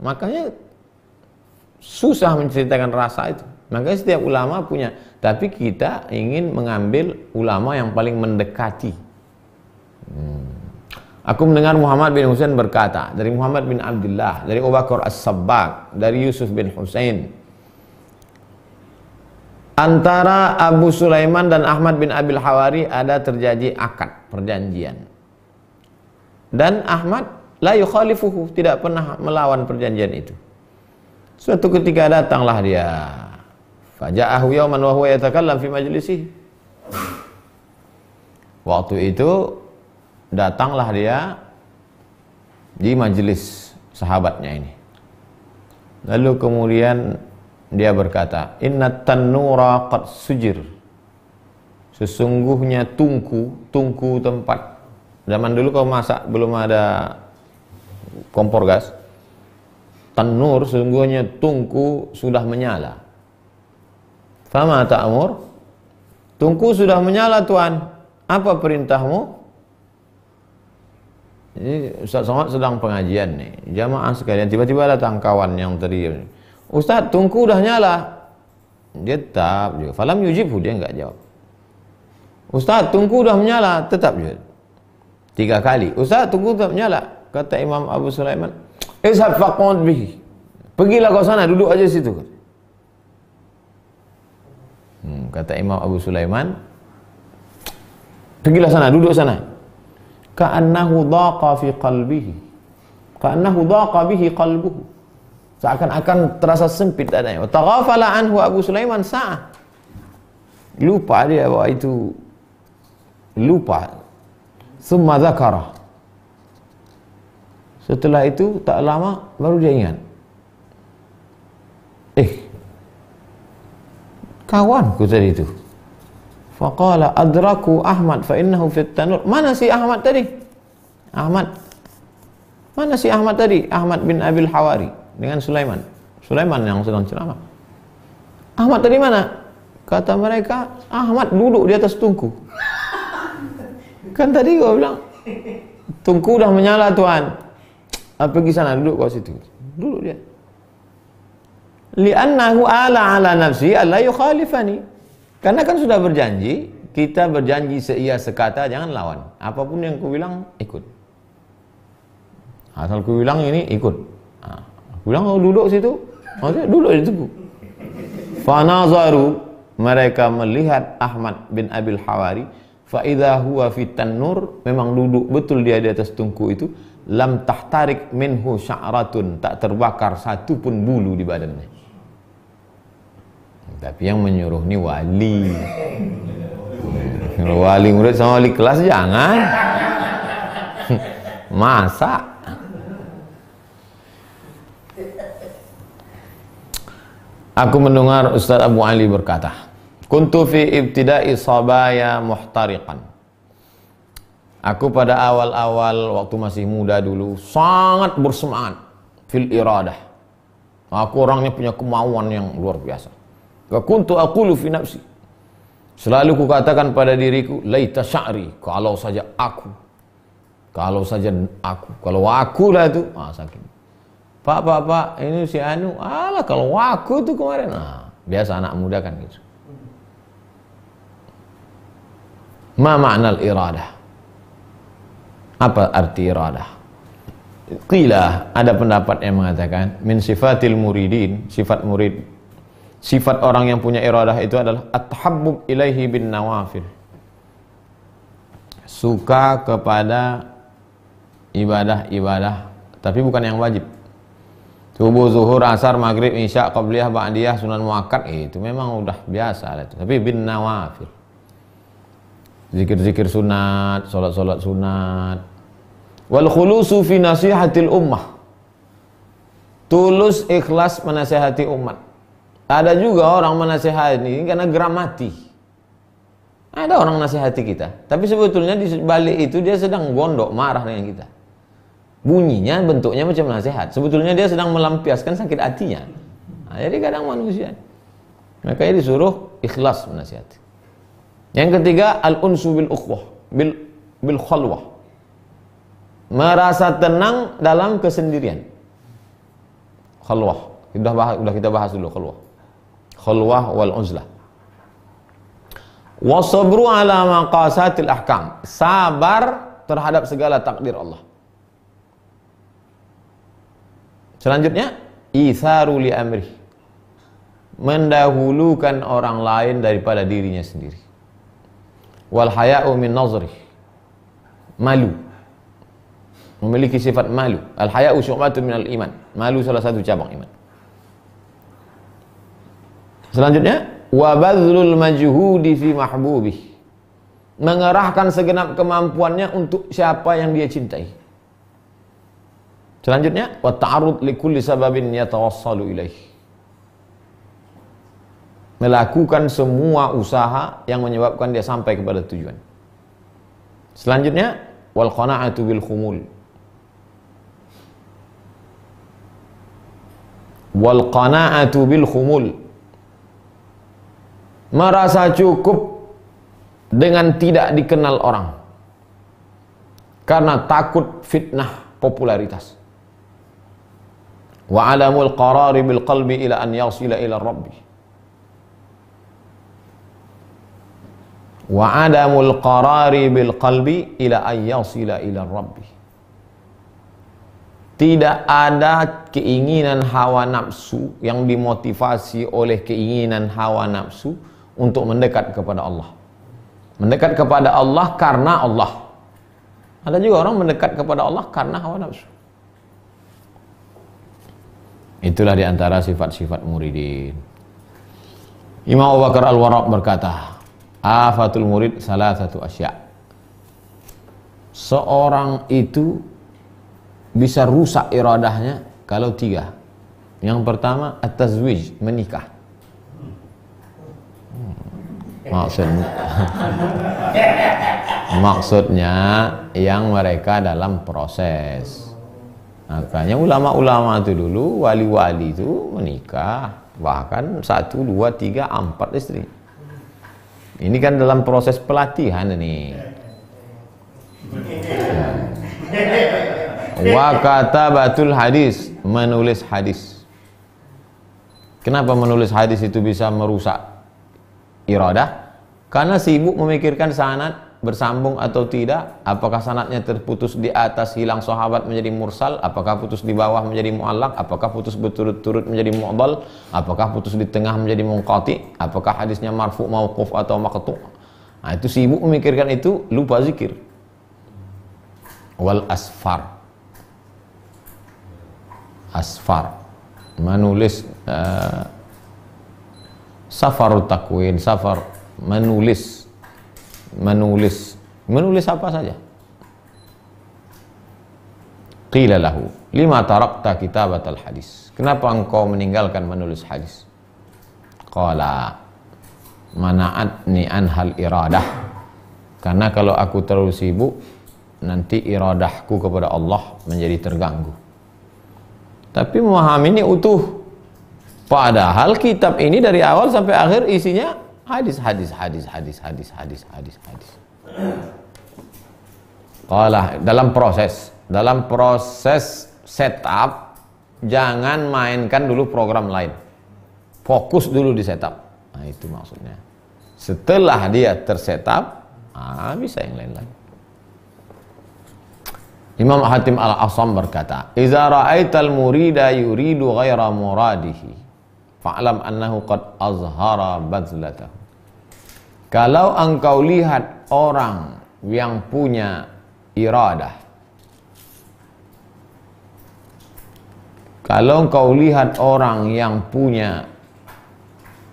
Speaker 1: Makanya susah menceritakan rasa itu. Makanya setiap ulama punya. Tapi kita ingin mengambil ulama yang paling mendekati. Aku mendengar Muhammad bin Husain berkata, dari Muhammad bin Abdullah, dari Abu Bakar As-Sabbaq, dari Yusuf bin Husain, antara Abu Sulaiman dan Ahmad bin Abil Hawari ada terjadi akad, perjanjian. Dan Ahmad la yukhalifuhu, tidak pernah melawan perjanjian itu. Suatu ketika datanglah dia, Faja'ahu yawman wa huwa yatakallam fi majlisihi. Waktu itu datanglah dia di majelis sahabatnya ini. Lalu kemudian dia berkata, "Inna tannura qad sujir." Sesungguhnya tungku tempat. Zaman dulu kalau masak belum ada kompor gas. Tanur, sesungguhnya tungku sudah menyala. Fama ta'mur? Tungku sudah menyala, Tuan. Apa perintahmu? Ini Ustaz Somad sedang pengajian nih. Jamaah sekalian, tiba-tiba datang kawan yang tadi. Ustaz, tungku udah nyala. Dia tetap juga. Falam yujibhu, dia enggak jawab. Ustaz, tungku udah menyala. Tetap juga. 3 kali. Ustaz, tungku tetap menyala. Kata Imam Abu Sulaiman, izhab faqud bihi. Pergilah kau sana, duduk aja situ. Kata Imam Abu Sulaiman, pergilah sana, duduk sana. Ka'annahu dhaqa fi qalbihi. Ka'annahu dhaqa bihi qalbuhu. Seakan-akan terasa sempit dadanya. Wa taghafala anhu Abu Sulaiman sa'ah. Lupa dia bahwa itu. Lupa. Summa dzakara. Setelah itu tak lama baru dia ingat. Kawanku tadi itu. Faqala adraku Ahmad fa innahu fit tanur. Mana si Ahmad tadi? Ahmad. Mana si Ahmad tadi? Ahmad bin Abil Hawari dengan Sulaiman. Sulaiman yang sedang ceramah. Ahmad tadi mana? Kata mereka, Ahmad duduk di atas tungku. Kan tadi gua bilang, tungku udah menyala, Tuan. Pergi sana, duduk kau situ. Duduk dia. Li'annahu ala nafsi alla yukhalifani. Karena kan sudah berjanji, kita berjanji seia sekata, jangan lawan. Apapun yang ku bilang, ikut. Asal ku bilang ini, ikut. Aku bilang, oh, duduk situ. Maksudnya duduk di situ. Fanazaru, mereka melihat Ahmad bin Abil Hawari, fa idza huwa fit tanur, memang duduk betul dia di atas tungku itu, lam tahtarik minhu sya'ratun, tak terbakar satu pun bulu di badannya. Tapi yang menyuruh ni wali. Wali murid sama wali kelas jangan. Masa? Aku mendengar Ustaz Abu Ali berkata, kuntu fi ibtida'i sabaya muhtariqan. Aku pada awal-awal waktu masih muda dulu sangat bersemangat fil iradah. Aku orangnya punya kemauan yang luar biasa. Kuntu aqulu fi nafsi. Selalu kukatakan pada diriku, laita sya'ri, kalau saja aku. Kalau aku lah itu, sakit. Pak, ini si Anu, kalau aku tuh kemarin. Biasa anak muda kan gitu. Ma ma'nal iradah? Apa arti iradah? Qila, ada pendapat yang mengatakan min sifatil muridin, sifat murid. Sifat orang yang punya iradah itu adalah at-tahabbub ilaihi bin nawafil. Suka kepada ibadah-ibadah, tapi bukan yang wajib. Subuh, zuhur, asar, maghrib, isya, qabliyah, ba'diyah, sunan muakkad, itu memang udah biasa itu. Tapi bin nawafil. Zikir-zikir sunat, solat-solat sunat. Wal khulusu fi nasihatil ummah. Tulus ikhlas menasihati umat. Ada juga orang menasihati karena geram mati. Ada orang nasihati kita, tapi sebetulnya di balik itu dia sedang gondok, marah dengan kita. Bunyinya, bentuknya macam nasihat. Sebetulnya dia sedang melampiaskan sakit hatinya. Jadi kadang manusia. Makanya disuruh ikhlas menasihati. Yang ketiga, al-unsu bil ukhwah, bil khalwah. Merasa tenang dalam kesendirian. Khalwah. Udah kita bahas dulu khalwah. Khalwah wal uzlah. Wasabru ala maqasatil ahkam. Sabar terhadap segala takdir Allah. Selanjutnya, itharu li amri. Mendahulukan orang lain daripada dirinya sendiri. Wal haya'u min nazri. Malu. Memiliki sifat malu. Al haya'u syu'batun minal iman. Malu salah satu cabang iman. Selanjutnya, wa badlul majhudi fi mahbubih, mengerahkan segenap kemampuannya untuk siapa yang dia cintai. Selanjutnya, wa ta'arud li kulli sababin yatawassalu ilaih, melakukan semua usaha yang menyebabkan dia sampai kepada tujuan. Selanjutnya, wal qana'atu bil khumul, wal qana'atu bil khumul, merasa cukup dengan tidak dikenal orang karena takut fitnah popularitas. Wa adamul qarari bil qalbi ila an yasila ila rabbi, wa adamul qarari bil qalbi ila an yasila ila rabbi, tidak ada keinginan hawa nafsu yang dimotivasi oleh keinginan hawa nafsu untuk mendekat kepada Allah. Mendekat kepada Allah karena Allah. Ada juga orang mendekat kepada Allah karena hawa nafsu. Itulah diantara sifat-sifat muridin. Imam Abu Bakar Al-Warraq berkata, afatul murid salah satu asya. Seorang itu bisa rusak iradahnya kalau tiga. Yang pertama, at-tazwij, menikah. Maksudnya yang mereka dalam proses. Makanya ulama-ulama itu dulu, wali-wali itu menikah, bahkan 1, 2, 3, 4 istri. Ini kan dalam proses pelatihan ini. Wa katabatul hadis, menulis hadis. Kenapa menulis hadis itu bisa merusak iradah? Karena sibuk memikirkan sanad bersambung atau tidak, apakah sanadnya terputus di atas hilang sahabat menjadi mursal, apakah putus di bawah menjadi muallaq, apakah putus berturut-turut menjadi mu'dhal, apakah putus di tengah menjadi munqati, apakah hadisnya marfu, mauquf atau maqtu'. Nah, itu sibuk memikirkan itu, lupa zikir. Wal asfar, asfar, menulis, safarut takwin, safar, menulis apa saja. Qila lahu lima tarakta kitabatal hadis, kenapa engkau meninggalkan menulis hadis? Qala mana'atni anhal iradah, karena kalau aku terlalu sibuk nanti iradahku kepada Allah menjadi terganggu. Tapi memahami ini utuh, padahal kitab ini dari awal sampai akhir isinya hadis. Dalam proses setup, jangan mainkan dulu program lain. Fokus dulu di setup. Nah, itu maksudnya. Setelah dia tersetup, bisa yang lain-lain. Imam Hatim Al-Asam berkata, "Iza ra'aital murida yuridu ghaira muradihi, fa'lam annahu qad azhara bazlatahu." Kalau engkau lihat orang yang punya iradah, kalau engkau lihat orang yang punya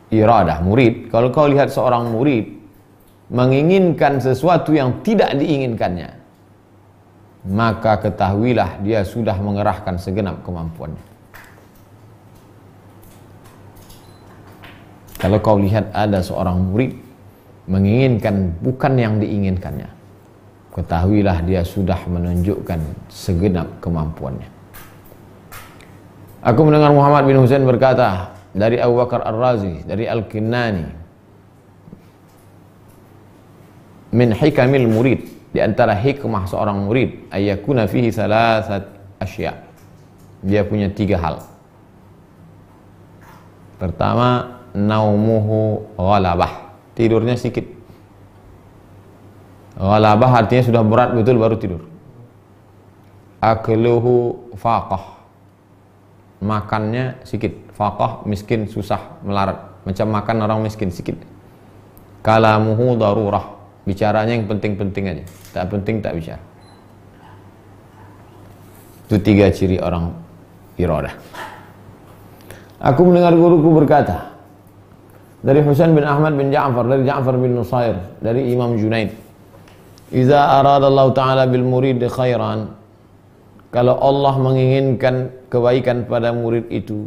Speaker 1: iradah, murid, kalau kau lihat seorang murid menginginkan sesuatu yang tidak diinginkannya, maka ketahuilah dia sudah mengerahkan segenap kemampuannya. Kalau kau lihat ada seorang murid menginginkan bukan yang diinginkannya, ketahuilah dia sudah menunjukkan segenap kemampuannya. Aku mendengar Muhammad bin Husain berkata dari Abu Bakar Ar-Razi, dari Al-Kinnani, min hikamil murid, di antara hikmah seorang murid, ayyakuna fihi salasat asya, dia punya 3 hal. Pertama, naumuhu ghalabah, tidurnya sedikit. Ghalabah artinya sudah berat betul baru tidur. Akluhu faqah, makannya sedikit. Faqah, miskin, susah, melarat, macam makan orang miskin sedikit. Kalamuhu darurah, bicaranya yang penting-penting aja, tak penting tak bicara. Itu 3 ciri orang iradah. Aku mendengar guruku berkata, Dari Husain bin Ahmad bin Ja'far, dari Ja'far bin Nusair, dari Imam Junaid. Iza aradallahu ta'ala bil murid khairan, kalau Allah menginginkan kebaikan pada murid itu,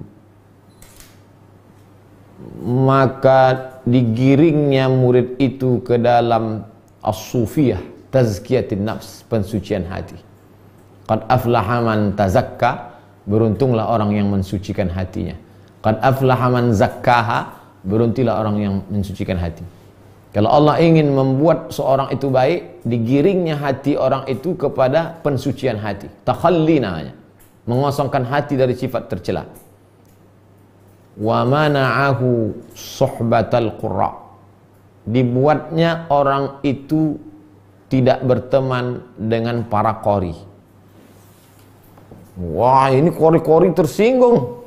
Speaker 1: maka digiringnya murid itu ke dalam as-sufiyah, tazkiyatin nafs, pensucian hati. Qad aflaha man tazakka, beruntunglah orang yang mensucikan hatinya. Qad aflaha man zakkaha, beruntilah orang yang mensucikan hati. Kalau Allah ingin membuat seorang itu baik, digiringnya hati orang itu kepada pensucian hati. Takhalli namanya, mengosongkan hati dari sifat tercela. Wa mana'ahu suhbatal qurra, dibuatnya orang itu tidak berteman dengan para qori. Wah, ini qori-qori tersinggung.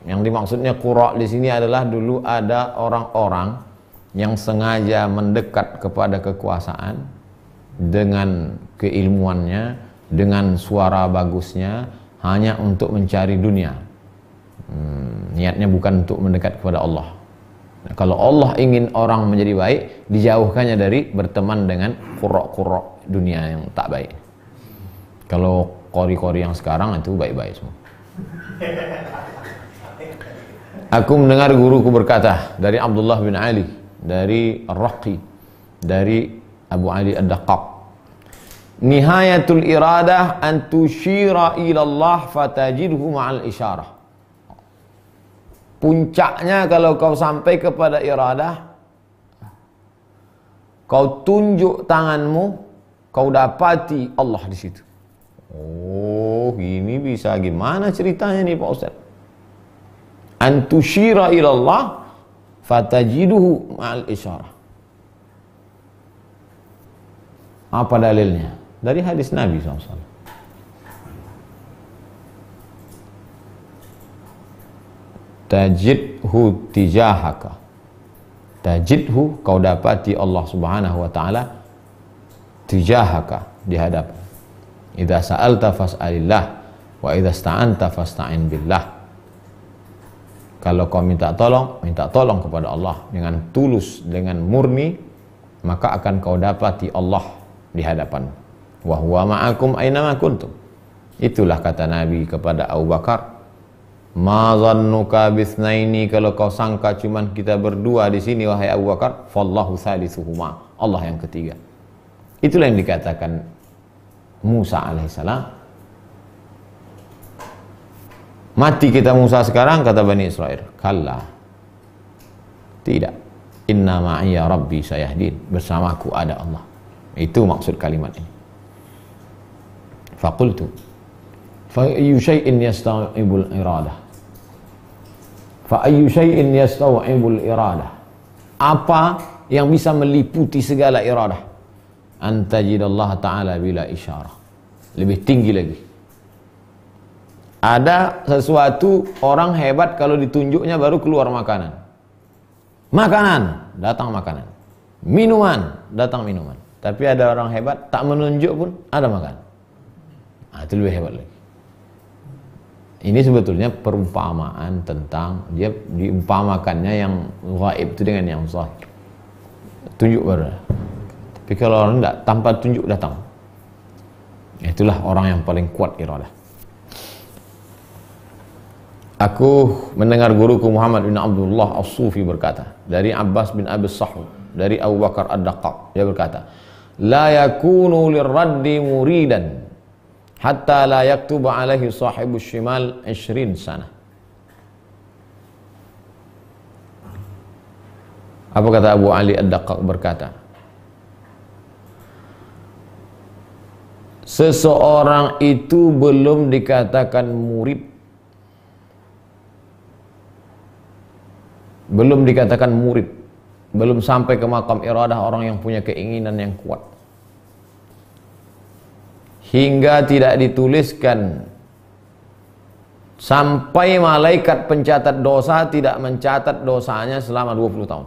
Speaker 1: Yang dimaksudnya qurra di sini adalah dulu ada orang-orang yang sengaja mendekat kepada kekuasaan dengan keilmuannya, dengan suara bagusnya, hanya untuk mencari dunia. Niatnya bukan untuk mendekat kepada Allah. Nah, kalau Allah ingin orang menjadi baik, dijauhkannya dari berteman dengan qurra-qurra dunia yang tak baik. Kalau qori-qori yang sekarang itu baik-baik semua. Aku mendengar guruku berkata, dari Abdullah bin Ali, dari Ar-Raqi, dari Abu Ali Ad-Daqqaq, nihayatul iradah an tushira ila Allah fatajidhu ma'al isyarah. Puncaknya kalau kau sampai kepada iradah, kau tunjuk tanganmu, kau dapati Allah di situ. Oh, ini bisa gimana ceritanya nih Pak Ustaz? Antushira ilallah fatajiduhu ma'al isyarah. Apa dalilnya? Dari hadis Nabi SAW. Tajidhu tijahaka, tajidhu, kau dapati Allah subhanahu wa ta'ala tijahaka, di hadapan. Idza sa'alta fas'alillah wa idza sta'anta fasta'in billah. Kalau kau minta tolong kepada Allah dengan tulus, dengan murni, maka akan kau dapati Allah di hadapan. Wa huwa ma'akum aina ma kuntum. Itulah kata Nabi kepada Abu Bakar, ma dhannuka bitsnaini, kalau kau sangka cuman kita berdua di sini wahai Abu Bakar, fallahu salisuhuma, Allah yang ketiga. Itulah yang dikatakan Musa alaihissalam. Mati kita Musa sekarang, kata Bani Israel, kalla, tidak, inna ma'iyya rabbi sayahdin, bersamaku ada Allah. Itu maksud kalimat ini. Faqultu fa ayyu syai'in yastaw'ibul iradah, fa ayyu syai'in yastaw'ibul iradah, apa yang bisa meliputi segala iradah? Antajidallaha ta'ala bila isyarah. Lebih tinggi lagi, ada sesuatu orang hebat kalau ditunjuknya baru keluar makanan. Makanan, datang makanan. Minuman, datang minuman. Tapi ada orang hebat, tak menunjuk pun ada makan. Nah, itu lebih hebat lagi. Ini sebetulnya perumpamaan tentang dia diumpamakannya yang gaib itu dengan yang zahir. Tunjuk baru. Tapi kalau orang tidak, tanpa tunjuk datang. Itulah orang yang paling kuat iradah. Aku mendengar guruku Muhammad bin Abdullah As-Sufi berkata, dari Abbas bin Abi Sahw, dari Abu Bakar Ad-Daqqaq, dia berkata, la yakunu lirraddi muridan hatta la yaktuba alaihi sahibu shimal 20 sana. Apa kata Abu Ali Ad-Daqqaq berkata, seseorang itu belum dikatakan murid, belum dikatakan murid, belum sampai ke makam iradah orang yang punya keinginan yang kuat, hingga tidak dituliskan, sampai malaikat pencatat dosa tidak mencatat dosanya selama 20 tahun.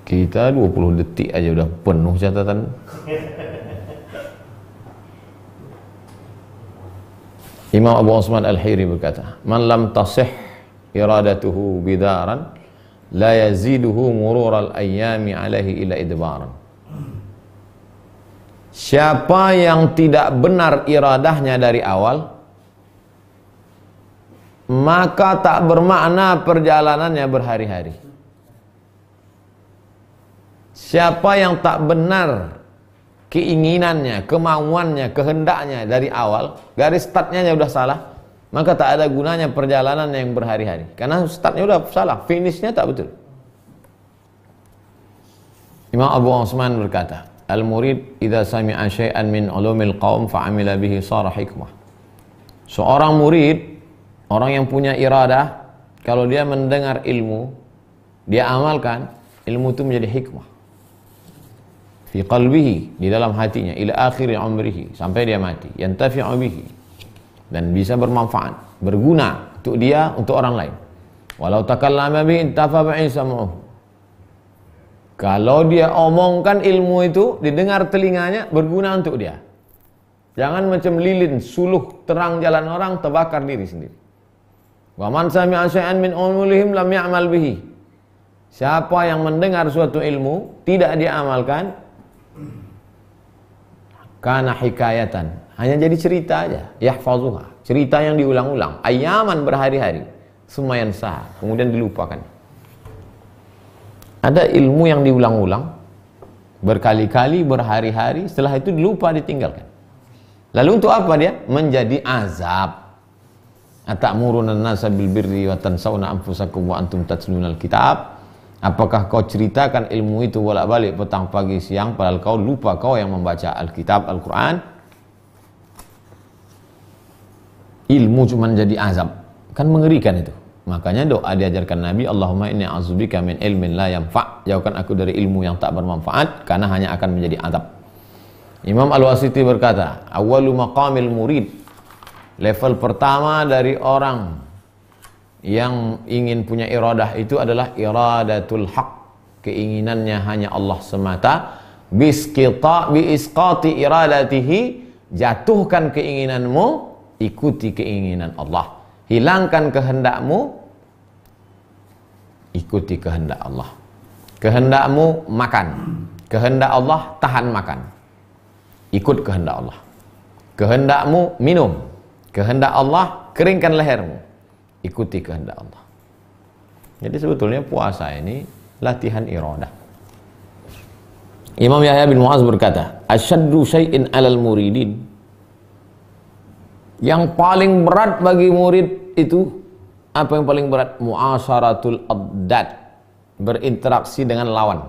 Speaker 1: Kita 20 detik aja udah penuh catatan. Imam Abu Osman Al-Hiri berkata, "Man lam tasih iradatuhu bidaran la yaziduhu murural ayyami alaihi ila idbaran." Siapa yang tidak benar iradahnya dari awal, maka tak bermakna perjalanannya berhari-hari. Siapa yang tak benar keinginannya, kemauannya, kehendaknya dari awal, garis startnya sudah salah, maka tak ada gunanya perjalanan yang berhari-hari. Karena startnya sudah salah, finishnya tak betul. Imam Abu Osman berkata, "Al-murid idza sami'a syai'an min ulumil qaum fa'amila bihi sara hikmah." Seorang murid, orang yang punya iradah, kalau dia mendengar ilmu, dia amalkan, ilmu itu menjadi hikmah. Fi qalbihi, di dalam hatinya, ila akhiri umrihi, sampai dia mati, yantafi'u bihi, dan bisa bermanfaat, berguna untuk dia, untuk orang lain. Walau takallama bihi intafa bihi sam'uh. Kalau dia omongkan ilmu itu, didengar telinganya, berguna untuk dia. Jangan macam lilin, suluh terang jalan orang, terbakar diri sendiri. Wa man sami'a syai'an min umulihim lam ya'mal bihi. Siapa yang mendengar suatu ilmu, tidak dia amalkan, kana hikayatan, hanya jadi cerita aja, yahfazuha, cerita yang diulang-ulang, ayaman berhari-hari, sumayan sah, kemudian dilupakan. Ada ilmu yang diulang-ulang berkali-kali, berhari-hari, setelah itu dilupa, ditinggalkan. Lalu untuk apa dia? Menjadi azab. Atamuruna an-nasa bil birri wa tansawna anfusakum wa antum tatlunal kitab. Apakah kau ceritakan ilmu itu bolak-balik petang, pagi, siang, padahal kau lupa kau yang membaca Alkitab, Al-Quran? Ilmu cuma jadi azab, kan mengerikan itu. Makanya doa diajarkan Nabi, Allahumma inni a'udzubika min ilmin la yanfa', jauhkan aku dari ilmu yang tak bermanfaat, karena hanya akan menjadi azab. Imam Al-Wasiti berkata, awwalu maqamil murid, level pertama dari orang yang ingin punya iradah itu adalah iradatul haq, keinginannya hanya Allah semata. Biisqati iradatihi, jatuhkan keinginanmu, ikuti keinginan Allah. Hilangkan kehendakmu, ikuti kehendak Allah. Kehendakmu makan, kehendak Allah tahan makan, ikut kehendak Allah. Kehendakmu minum, kehendak Allah keringkan lehermu, ikuti kehendak Allah. Jadi sebetulnya puasa ini latihan iradah. Imam Yahya bin Mu'az berkata, asyaddu syai'in 'alal muridin, yang paling berat bagi murid itu, apa yang paling berat? Mu'asyaratul addad, berinteraksi dengan lawan,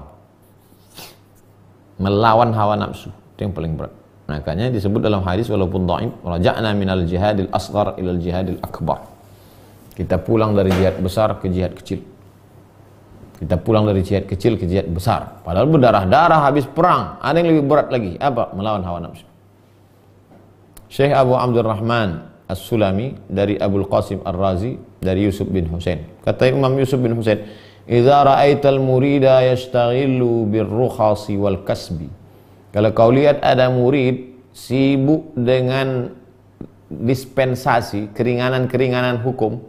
Speaker 1: melawan hawa nafsu, itu yang paling berat. Makanya disebut dalam hadis walaupun dhaif, raja'na minal jihadil asghar ilal jihadil akbar. Kita pulang dari jihad besar ke jihad kecil. Kita pulang dari jihad kecil ke jihad besar. Padahal berdarah-darah habis perang. Ada yang lebih berat lagi. Apa? Melawan hawa nafsu. Syekh Abu Abdurrahman As-Sulami dari Abul Qasim Ar-Razi dari Yusuf bin Husain. Kata Imam Yusuf bin Husain, "Idza ra'aital murida yashtaghilu birrukhasi wal kasbi." Kalau kau lihat ada murid sibuk dengan dispensasi, keringanan-keringanan hukum,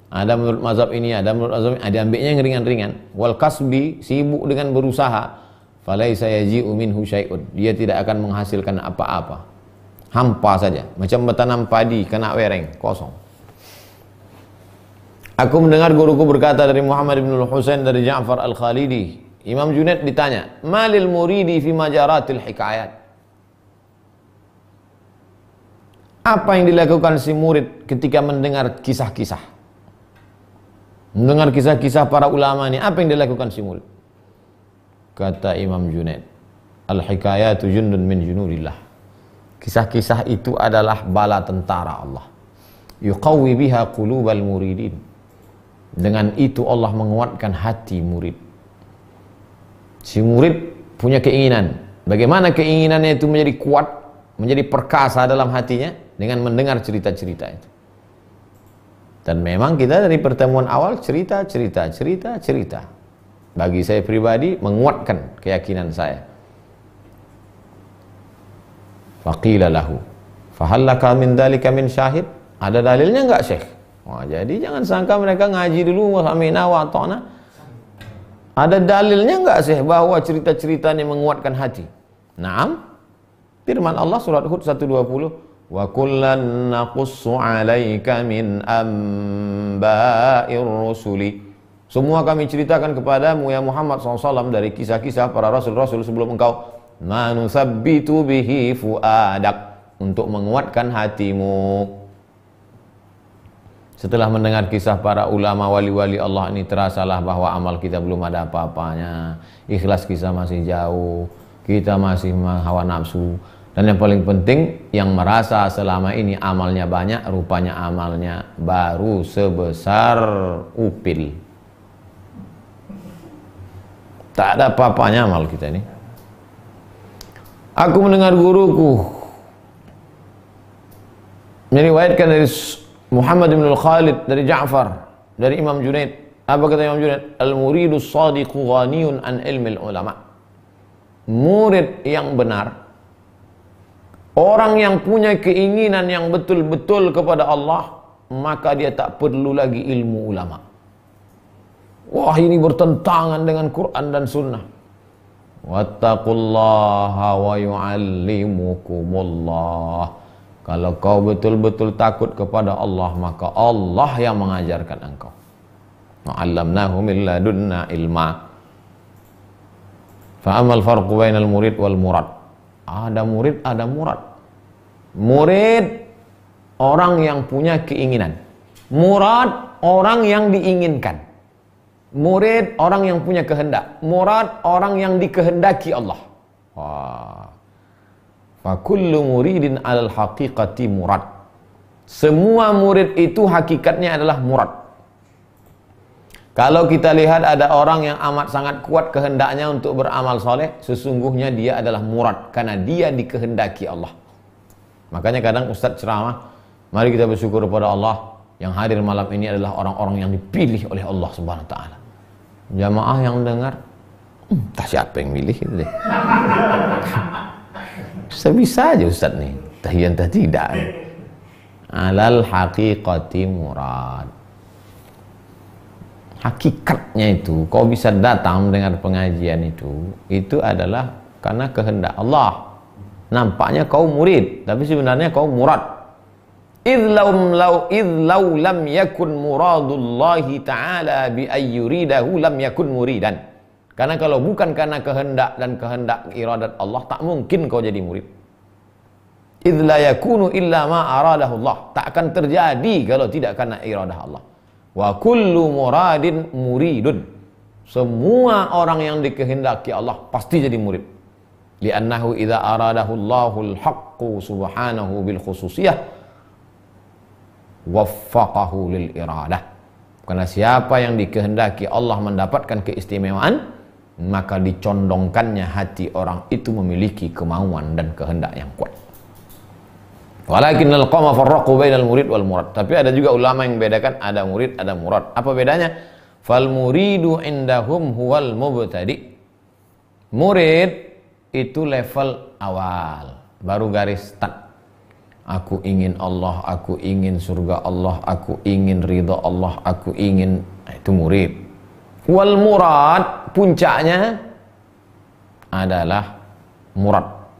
Speaker 1: ada menurut mazhab ini, ada menurut mazhab ini, ada ambilnya yang ringan-ringan. Wal kasbi, sibuk dengan berusaha, falaisa yaji'u minhu syai'un, dia tidak akan menghasilkan apa-apa. Hampa saja, macam bertanam padi kena wereng, kosong. Aku mendengar guruku berkata dari Muhammad bin Husain dari Ja'far Al-Khalidi, Imam Junaid ditanya, malil muridi fi majaratil hikayat, apa yang dilakukan si murid ketika mendengar kisah-kisah, mendengar kisah-kisah para ulama ini, apa yang dilakukan si murid? Kata Imam Junaid, al-hikayatu jundun min junudillah, kisah-kisah itu adalah bala tentara Allah. Yuqawwi biha qulubal muridin, dengan itu Allah menguatkan hati murid. Si murid punya keinginan. Bagaimana keinginannya itu menjadi kuat, menjadi perkasa dalam hatinya? Dengan mendengar cerita-cerita itu. Dan memang kita dari pertemuan awal cerita. Bagi saya pribadi menguatkan keyakinan saya. Faqila lahu, fahallaka min dzalika min syahid? Ada dalilnya enggak, Syekh? Wah, jadi jangan sangka mereka ngaji dulu sami'na wa ata'na. Ada dalilnya enggak, Syekh, bahwa cerita-cerita ini menguatkan hati? Naam. Firman Allah surat Hud 120, "Wa kullan naqussu 'alaika min amba'ir rusuli." Semua kami ceritakan kepadamu ya Muhammad SAW dari kisah-kisah para rasul-rasul sebelum engkau. "Ma nusabbitu bihi fuadak." Untuk menguatkan hatimu. Setelah mendengar kisah para ulama wali-wali Allah ini, terasalah bahwa amal kita belum ada apa-apanya. Ikhlas kita masih jauh. Kita masih hawa nafsu. Dan yang paling penting, yang merasa selama ini amalnya banyak, rupanya amalnya baru sebesar upil. Tak ada apa-apanya amal kita ini. Aku mendengar guruku meriwayatkan dari Muhammad bin Khalid, dari Ja'far, dari Imam Junaid. Apa kata Imam Junaid? Al-muridus sadiqu ghaniyun an ilmil ulama. Murid yang benar, orang yang punya keinginan yang betul-betul kepada Allah, maka dia tak perlu lagi ilmu ulama. Wah, ini bertentangan dengan Quran dan Sunnah. Wattaqullaha wa yu'allimukumullah. Kalau kau betul-betul takut kepada Allah, maka Allah yang mengajarkan engkau. Wa'allamnahu min ladunna ilma. Fa'amal farqu bainal murid wal murad. Ada murid, ada murad. Murid, orang yang punya keinginan. Murad, orang yang diinginkan. Murid, orang yang punya kehendak. Murad, orang yang dikehendaki Allah. Wah. Fakullu muridin alal haqiqati murad. Semua murid itu hakikatnya adalah murad. Kalau kita lihat ada orang yang amat sangat kuat kehendaknya untuk beramal soleh, sesungguhnya dia adalah murad, karena dia dikehendaki Allah. Makanya kadang Ustadz ceramah, mari kita bersyukur kepada Allah, yang hadir malam ini adalah orang-orang yang dipilih oleh Allah Subhanahu wa Ta'ala. Jamaah yang dengar, entah siapa yang milih itu deh. Bisa aja Ustaz nih, entah tidak. Alal haqiqati murad. Hakikatnya itu, kau bisa datang mendengar pengajian itu adalah karena kehendak Allah. Nampaknya kau murid, tapi sebenarnya kau murad. Idlau lam yakun muradullahi ta'ala bi ayyuridahu lam yakun muridan. Karena kalau bukan karena kehendak dan kehendak iradat Allah, tak mungkin kau jadi murid. Idz la yakunu illa ma aradahu Allah. Tak akan terjadi kalau tidak karena iradah Allah. Wa kullu muradin muridun. Semua orang yang dikehendaki Allah pasti jadi murid. Li'annahu idza aradahu Allahul haqqu subhanahu bil khususiyah waffaqahu lil iradah. Karena siapa yang dikehendaki Allah mendapatkan keistimewaan, maka dicondongkannya hati orang itu memiliki kemauan dan kehendak yang kuat. Walakinnal qawma farraqu bainal murid wal murad. Tapi ada juga ulama yang membedakan ada murid, ada murad. Apa bedanya? Fal muridu indahum huwal mubtadi. Murid itu level awal, baru garis start. Aku ingin Allah, aku ingin surga Allah, aku ingin ridha Allah, aku ingin, itu murid. Wal murad, puncaknya adalah murad.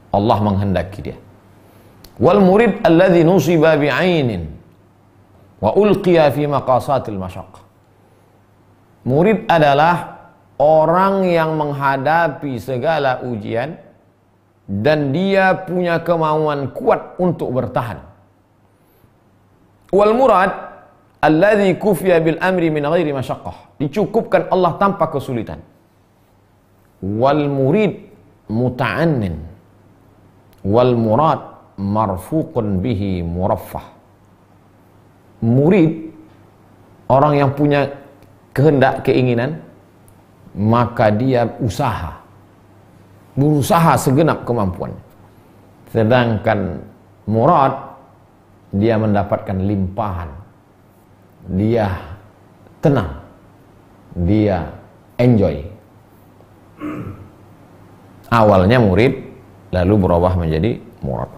Speaker 1: Allah menghendaki dia. Wal murid alladhi nusiba bi'ainin wa ulqiya fi maqasatil masyaqqah. Murid adalah orang yang menghadapi segala ujian dan dia punya kemauan kuat untuk bertahan. Wal murad alladzi kufiya bil amri min ghairi masyaqqah. Dicukupkan Allah tanpa kesulitan. Wal murid muta'annin. Wal murad marfuqun bihi muraffah. Murid, orang yang punya kehendak, keinginan, maka dia berusaha segenap kemampuan. Sedangkan murad, dia mendapatkan limpahan, dia tenang, dia enjoy. Awalnya murid, lalu berubah menjadi murad.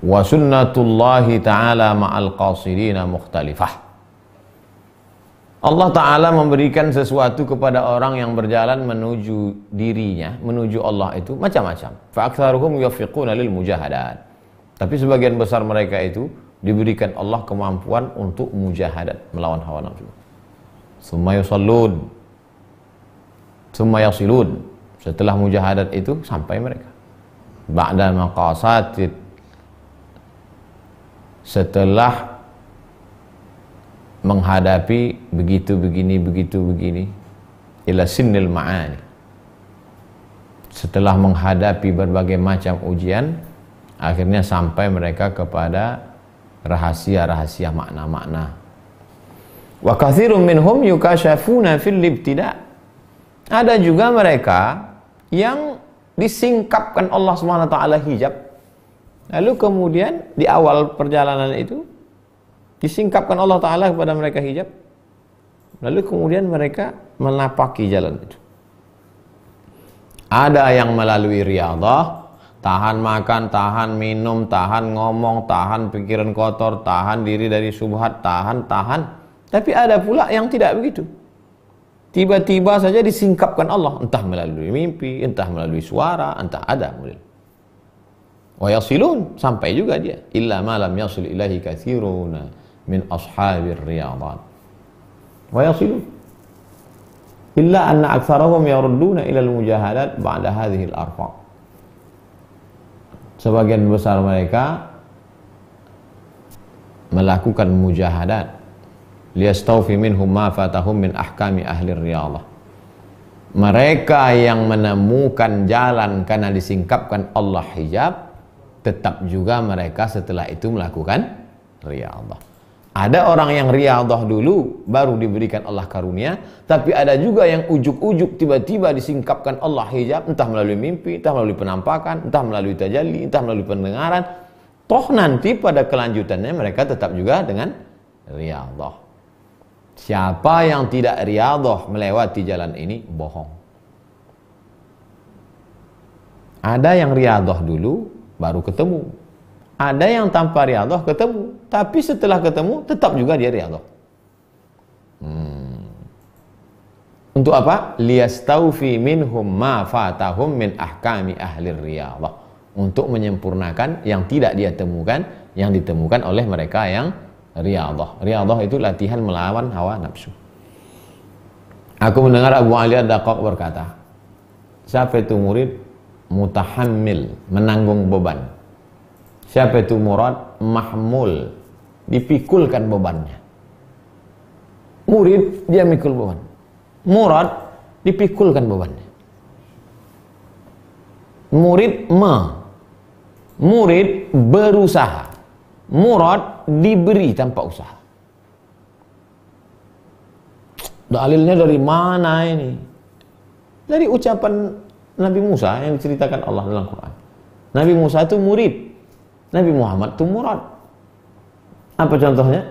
Speaker 1: Wa sunnatullahi ta'ala ma'al qasidina mukhtalifah. Allah Ta'ala memberikan sesuatu kepada orang yang berjalan menuju dirinya, menuju Allah itu macam-macam. Fa'aktsaruhum yafiquna lil mujahadat. Tapi sebagian besar mereka itu diberikan Allah kemampuan untuk mujahadat, melawan hawa nafsu. Summa yusallun, summa yasilun. Setelah mujahadat itu sampai mereka. Ba'da maqasatit, setelah menghadapi begitu begini ila sinnil ma'ani, setelah menghadapi berbagai macam ujian, akhirnya sampai mereka kepada rahasia-rahasia makna-makna. Wa katsirun minhum yukashafuna fil ibtida'. Ada juga mereka yang disingkapkan Allah Subhanahu wa taala hijab, lalu kemudian di awal perjalanan itu disingkapkan Allah Ta'ala kepada mereka hijab, lalu kemudian mereka menapaki jalan itu. Ada yang melalui riyadhah, tahan makan, tahan minum, tahan ngomong, tahan pikiran kotor, tahan diri dari syubhat, tahan. Tapi ada pula yang tidak begitu. Tiba-tiba saja disingkapkan Allah, entah melalui mimpi, entah melalui suara, entah ada. Wa yasilun, sampai juga dia. Illa ma lam yasil ilahi katsiruna min ashabir riyadat. Wa yasilun. Illa anna aktsarahum yarudduna ila al-mujahadat ba'da hadhihi al-arfaq. Sebagian besar mereka melakukan mujahadat liyastawfi minhum ma fatahum min ahkami ahli riyadah. Mereka yang menemukan jalan karena disingkapkan Allah hijab, tetap juga mereka setelah itu melakukan riyadah. Ada orang yang riyadah dulu baru diberikan Allah karunia, tapi ada juga yang ujuk-ujuk tiba-tiba disingkapkan Allah hijab, entah melalui mimpi, entah melalui penampakan, entah melalui tajalli, entah melalui pendengaran. Toh nanti pada kelanjutannya mereka tetap juga dengan riyadah. Siapa yang tidak riyadah melewati jalan ini bohong. Ada yang riyadah dulu baru ketemu. Ada yang tanpa riyadah ketemu, tapi setelah ketemu tetap juga dia riyadah. Untuk apa? Liyastawfi minhum ma fatahum min ahkami ahli riyadah. Untuk menyempurnakan yang tidak dia temukan, yang ditemukan oleh mereka yang riyadah. Riyadah itu latihan melawan hawa nafsu. Aku mendengar Abu Ali Ad-Daqqaq berkata, siapa itu murid? Mutahammil, menanggung beban. Siapa itu murad? Mahmul, dipikulkan bebannya. Murid, dia mikul beban. Murad, dipikulkan bebannya. Murid berusaha. Murad diberi tanpa usaha. Dalilnya dari mana ini? Dari ucapan Nabi Musa yang diceritakan Allah dalam Quran. Nabi Musa itu murid, Nabi Muhammad itu murad. Apa contohnya?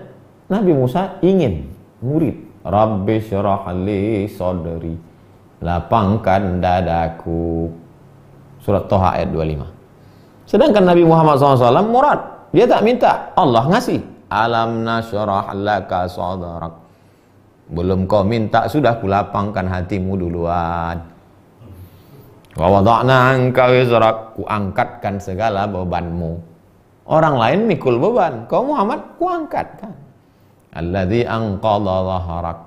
Speaker 1: Nabi Musa ingin murid. Rabbi syrah li sadri, lapangkan dadaku. Surat Toha ayat 25. Sedangkan Nabi Muhammad SAW murad, dia tak minta, Allah ngasih. Alam nasyrah laka sadrak, belum kau minta sudah kulapangkan hatimu duluan. Wa wada'na anka wizrak, kuangkatkan segala bebanmu. Orang lain mikul beban, kau Muhammad kuangkatkan. Alladzi anqadha dhahrak,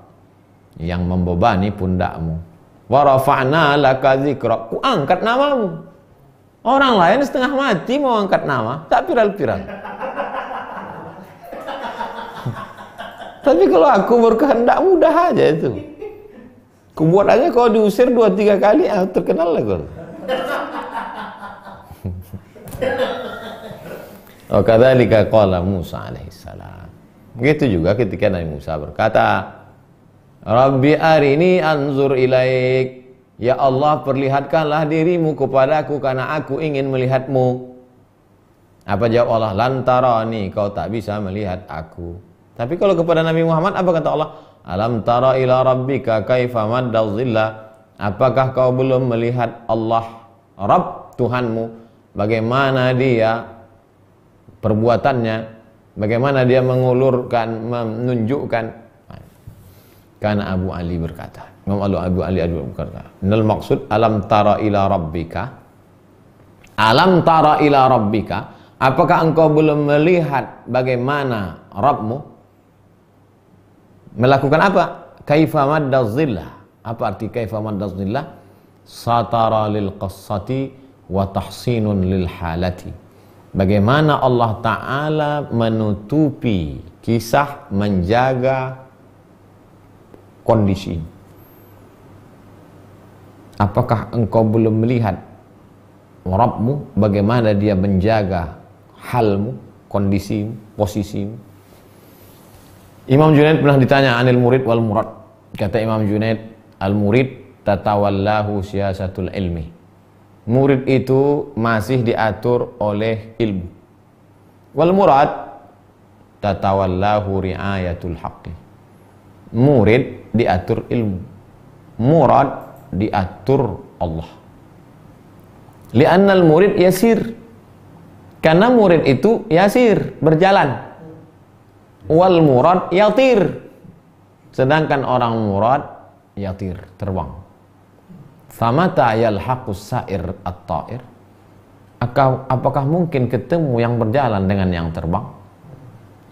Speaker 1: yang membebani pundakmu. Wa rafa'na laka dzikrak, kuangkat namamu. Orang lain setengah mati mau angkat nama, tak viral-viral. Tapi kalau aku berkehendak mudah aja itu. Kubuat aja kalau diusir 2-3 kali, terkenal lah kau. Oh, kadzalika qala Musa alaihissalam. Begitu juga ketika Nabi Musa berkata, Rabbi arini anzur ilaik. Ya Allah, perlihatkanlah dirimu kepadaku karena aku ingin melihatmu. Apa jawab Allah? Lantarani, kau tak bisa melihat aku. Tapi kalau kepada Nabi Muhammad, apa kata Allah? Alam tara ila rabbika kaifa madda dhillah. Apakah kau belum melihat Allah, Rabb Tuhanmu, bagaimana dia perbuatannya, bagaimana dia mengulurkan, menunjukkan. Karena Abu Ali berkata, Imam Abu Ali berkata, "Innal maksud alam tara ila rabbika." Alam tara ila rabbika, apakah engkau belum melihat bagaimana Rabbmu melakukan apa? Kaifa madda zillah. Apa arti kaifa madda zillah? Satara lil qassati wa tahsinun lil halati. Bagaimana Allah Ta'ala menutupi kisah, menjaga kondisi. Apakah engkau belum melihat Rabbmu bagaimana dia menjaga halmu, kondisimu, posisimu? Imam Junaid pernah ditanya anil murid wal murad. Kata Imam Junaid, al murid tatawallahu siyasatul ilmi. Murid itu masih diatur oleh ilmu. Wal murad tatawallahu riayatul haqqi. Murid diatur ilmu. Murad diatur Allah. Li'annal murid yasir. Karena murid itu yasir, berjalan. Wal murad yatir. Sedangkan orang murad yatir, terbang. Famata yalhaqus sa'ir at-ta'ir. Apakah mungkin ketemu yang berjalan dengan yang terbang?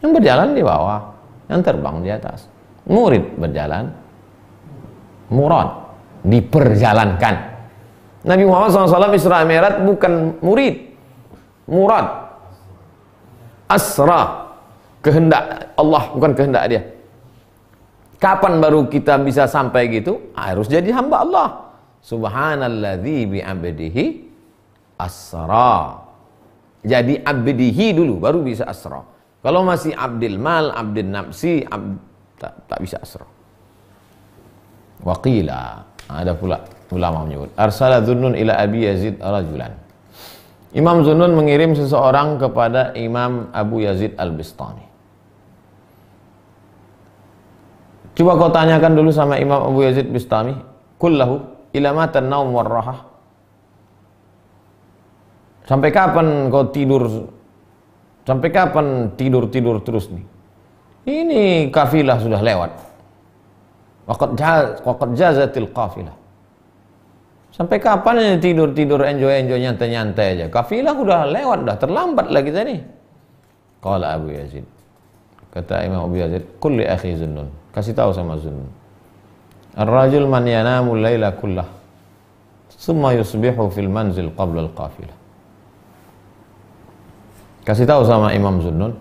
Speaker 1: Yang berjalan di bawah, yang terbang di atas. Murid berjalan, murad diperjalankan. Nabi Muhammad SAW Isra Mi'raj bukan murid, murad, asra, kehendak Allah, bukan kehendak dia. Kapan baru kita bisa sampai gitu? Harus jadi hamba Allah. Subhanalladzi bi'abdihi asra. Jadi abdihi dulu baru bisa asra. Kalau masih abdil mal, abdil nafsi, tak bisa asra. Waqila, ada pula ulama menyebut, arsala Zunnun ila Abi Yazid rajulan. Imam Zunnun mengirim seseorang kepada Imam Abu Yazid Al-Bistami. Coba kau tanyakan dulu sama Imam Abu Yazid Bistami, kullahu ila matan naum warrahah. Sampai kapan kau tidur? Sampai kapan tidur terus nih? Ini kafilah sudah lewat. Waqad jazatil qafilah. Sampai kapan tidur enjoy nyantai aja? Kafilah udah lewat, udah terlambat lah kita nih. Qala Abu Yazid. Kata Imam Abu Yazid, qul li akhi Zunnun. Kasih tahu sama Zunnun. Ar-rajul man yanamu laila kullah. Summa yusbihu fil manzil qabla al-qafilah. Kasih tahu sama Imam Zunnun.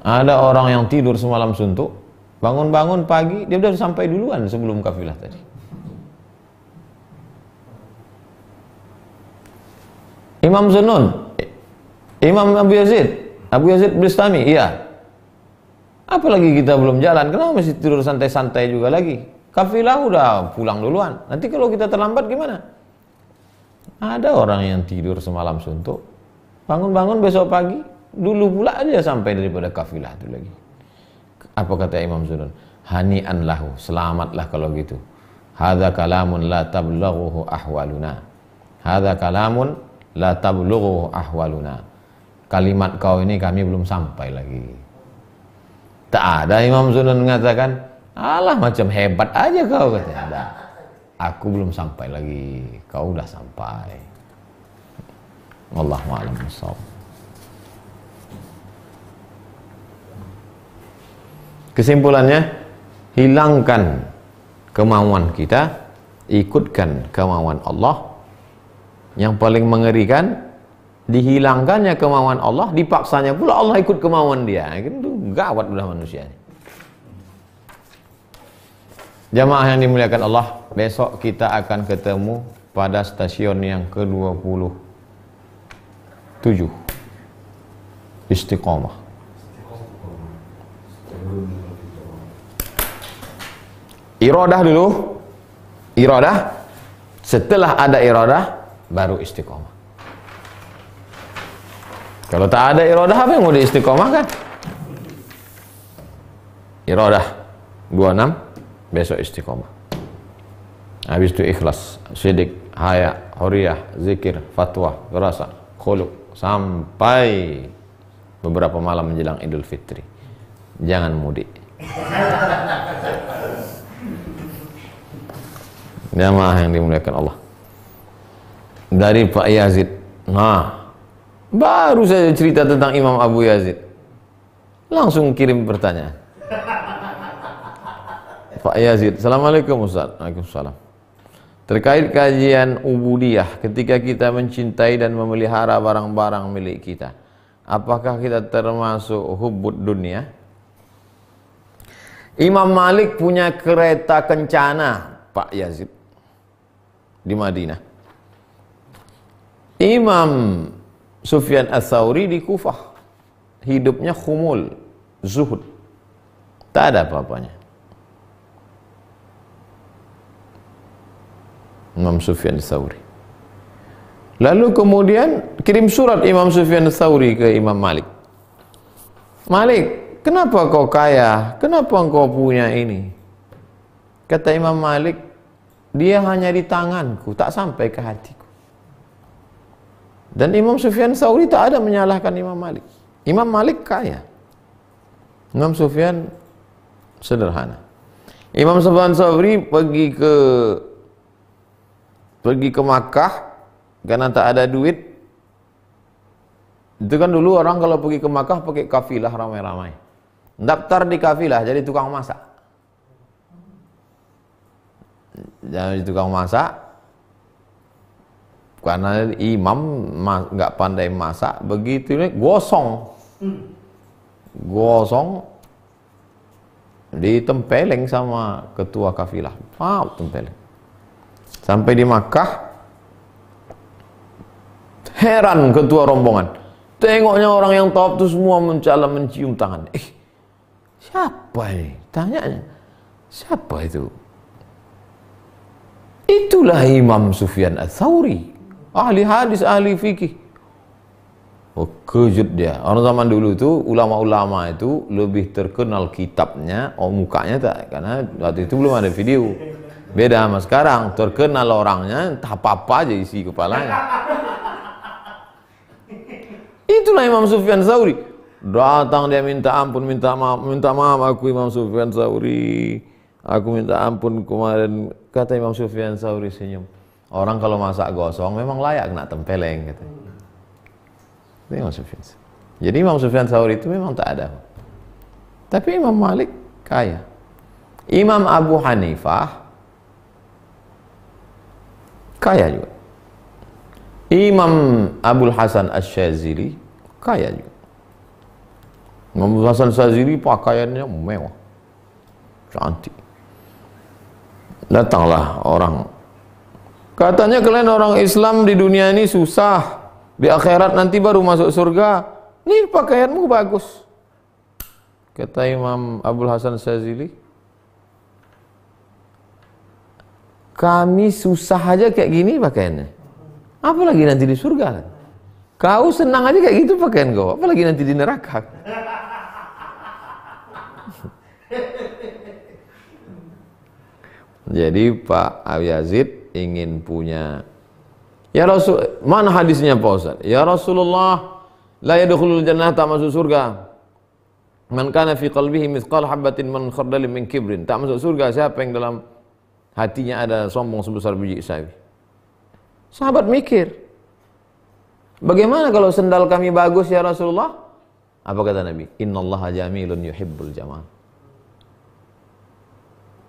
Speaker 1: Ada orang yang tidur semalam suntuk, bangun-bangun pagi dia udah sampai duluan sebelum kafilah tadi. Imam Zunnun, Imam Abu Yazid Bistami, iya. Apalagi kita belum jalan, kenapa masih tidur santai-santai juga lagi? Kafilah udah pulang duluan. Nanti kalau kita terlambat gimana? Ada orang yang tidur semalam suntuk, bangun-bangun besok pagi, dulu pula aja sampai daripada kafilah itu lagi. Apa kata Imam Zunnun? Hani'an lahu, selamatlah kalau gitu. Hadza kalamun la tablughuhu ahwaluna. Hadza kalamun la tablughu ahwaluna. Kalimat kau ini kami belum sampai lagi. Tak ada Imam Zunnun mengatakan, alah macam hebat aja kau, katanya. Nah, aku belum sampai lagi, kau udah sampai. Wallahu a'lam bishawab. Kesimpulannya, hilangkan kemauan kita, ikutkan kemauan Allah. Yang paling mengerikan, dihilangkannya kemauan Allah, dipaksanya pula Allah ikut kemauan dia. Itu gawat udah manusia. Jamaah yang dimuliakan Allah, besok kita akan ketemu pada stasiun yang ke-27, Istiqomah. Iradah dulu, iradah. Setelah ada iradah, baru istiqomah. Kalau tak ada iradah, apa yang mau diistiqomahkan? Iradah 26, besok istiqomah. Habis itu ikhlas, syidik, haya, huriyah, zikir, fatwa, gerasa, khuluq, sampai beberapa malam menjelang Idul Fitri. Jangan mudik. Jamaah yang dimuliakan Allah. Dari Pak Yazid. Nah, baru saya cerita tentang Imam Abu Yazid, langsung kirim pertanyaan. Pak Yazid, Assalamualaikum Ustaz. Waalaikumsalam. Terkait kajian ubudiyah, ketika kita mencintai dan memelihara barang-barang milik kita, apakah kita termasuk hubbud dunia? Imam Malik punya kereta kencana, Pak Yazid, di Madinah. Imam Sufyan Ats-Tsauri di Kufah, hidupnya khumul, zuhud, tak ada apa-apanya. Imam Sufyan Ats-Tsauri. Lalu kemudian kirim surat Imam Sufyan Ats-Tsauri ke Imam Malik. Malik, kenapa kau kaya? Kenapa engkau punya ini? Kata Imam Malik, dia hanya di tanganku, tak sampai ke hatiku. Dan Imam Sufyan Ats-Tsauri tak ada menyalahkan Imam Malik. Imam Malik kaya, Imam Sufyan sederhana. Imam Sufyan Ats-Tsauri pergi ke Makkah karena tak ada duit. Itu kan dulu orang kalau pergi ke Makkah pakai kafilah ramai-ramai. Daftar di kafilah jadi tukang masak. Jadi tukang masak. Karena imam nggak pandai masak, begitu ini gosong ditempeleng sama ketua kafilah. Tempeleng. Sampai di Makkah, heran ketua rombongan. Tengoknya orang yang tawaf itu semua mencium tangan. Siapa ini? Tanyanya, siapa itu? Itulah Imam Sufyan Ats-Tsauri, ahli hadis, ahli fikih. Oh, kejut dia. Orang zaman dulu itu, ulama-ulama itu lebih terkenal kitabnya, mukanya tak, karena waktu itu belum ada video. Beda sama sekarang, terkenal orangnya, entah apa-apa aja isi kepalanya. Itulah Imam Sufyan Ats-Tsauri. Datang dia minta ampun, minta maaf aku Imam Sufyan Ats-Tsauri. Aku minta ampun kemarin. Kata Imam Sufyan Ats-Tsauri senyum. Orang kalau masak gosong memang layak kena tempeleng, katanya. Itu Imam Sufyan. Jadi Imam Sufyan Ats-Tsauri itu memang tak ada. Tapi Imam Malik kaya. Imam Abu Hanifah kaya juga. Imam Abul Hasan Asy-Syadzili kaya juga. Imam Abul Hasan Asy-Syadzili pakaiannya mewah, cantik. Datanglah orang, katanya kalian orang Islam di dunia ini susah, di akhirat nanti baru masuk surga. Nih pakaianmu bagus. Kata Imam Abul Hasan Asy-Syadzili, kami susah aja kayak gini pakaiannya, apalagi nanti di surga kan? Kau senang aja kayak gitu pakaian kau, apalagi nanti di neraka. Jadi Pak Abu Yazid ingin punya. Ya Rasul, mana hadisnya Pak Ustaz? Ya Rasulullah, la yadkhulul jannah, tak masuk surga man kana fi qalbihi mithqal habatin min khardalin min kibrin. Tak masuk surga siapa yang dalam hatinya ada sombong sebesar biji sawi. Sahabat mikir, bagaimana kalau sendal kami bagus ya Rasulullah? Apa kata Nabi? Innallaha jamilun yuhibbul jamal.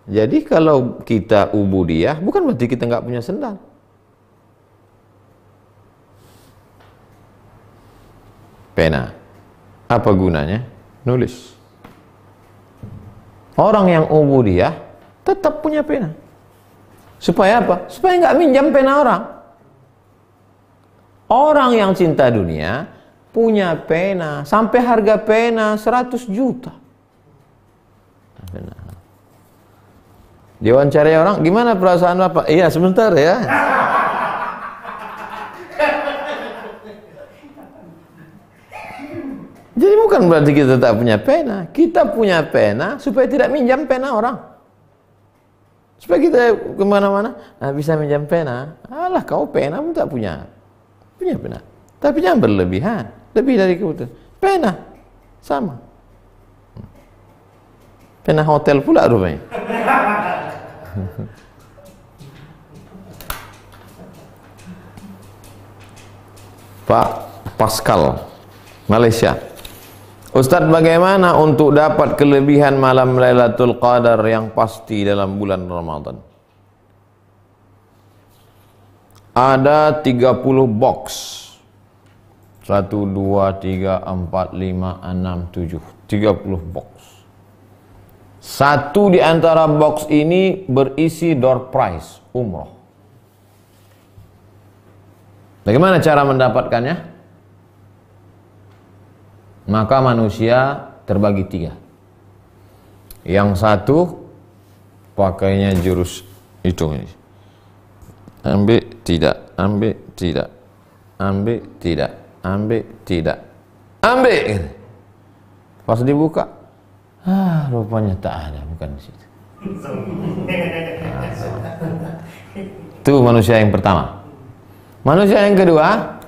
Speaker 1: Jadi kalau kita ubudiyah, bukan berarti kita nggak punya sendal. Pena, apa gunanya? Nulis. Orang yang ubudiyah tetap punya pena. Supaya apa? Supaya nggak minjam pena orang. Orang yang cinta dunia punya pena, sampai harga pena 100 juta. Pena. Diwawancarai orang, gimana perasaan Bapak? Iya, sebentar ya. Jadi bukan berarti kita tak punya pena. Kita punya pena supaya tidak minjam pena orang. Supaya kita kemana-mana, bisa minjam pena. Alah, kau pena pun tak punya. Punya pena. Tapi jangan berlebihan. Lebih dari kebutuhan. Pena sama. Pena hotel pula rupanya. Pak Pascal, Malaysia. Ustadz, bagaimana untuk dapat kelebihan malam Lailatul Qadar yang pasti dalam bulan Ramadan? Ada 30 box. 1, 2, 3, 4, 5, 6, 7. 30 box. Satu di antara box ini berisi door prize umroh. Bagaimana cara mendapatkannya? Maka manusia terbagi 3. Yang satu pakainya jurus hitung ini. Ambil tidak, ambil tidak, ambil tidak, ambil tidak, ambil. Pas dibuka, rupanya tak ada, bukan di situ. Itu manusia yang pertama. Manusia yang kedua,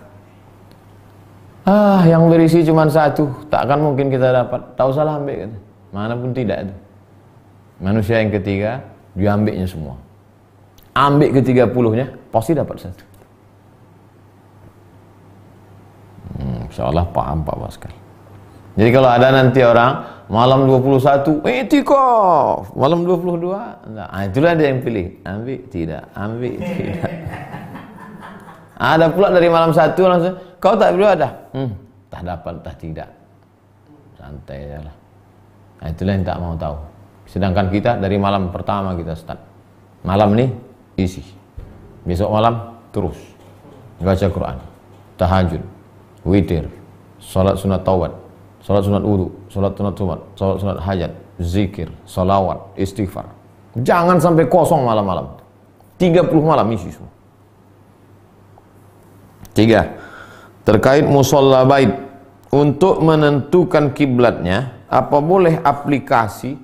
Speaker 1: yang berisi cuma satu, tak akan mungkin kita dapat. Tak usah ambil, mana pun tidak itu. Manusia yang ketiga, diambilnya semua. Ambil ke-30-nya, pasti dapat satu. Insyaallah paham Pak Pascal. Jadi kalau ada nanti orang malam 21 itikaf, malam 22, enggak. Itulah dia yang pilih. Ambil tidak, ambil tidak. Ada pula dari malam 1 langsung, kau tak perlu ada. Tak dapat, tak tidak. Santai aja lah. Itulah yang tak mau tahu. Sedangkan kita dari malam pertama kita start. Malam ini isi. Besok malam terus. Baca Quran, tahajud, witir, salat sunat taubat, salat sunat wudu, salat sunat sunat, salat sunat hajat, zikir, salawat, istighfar. Jangan sampai kosong malam-malam. 30 malam isi semua. 3. Terkait musalla bait, untuk menentukan kiblatnya, apa boleh aplikasi?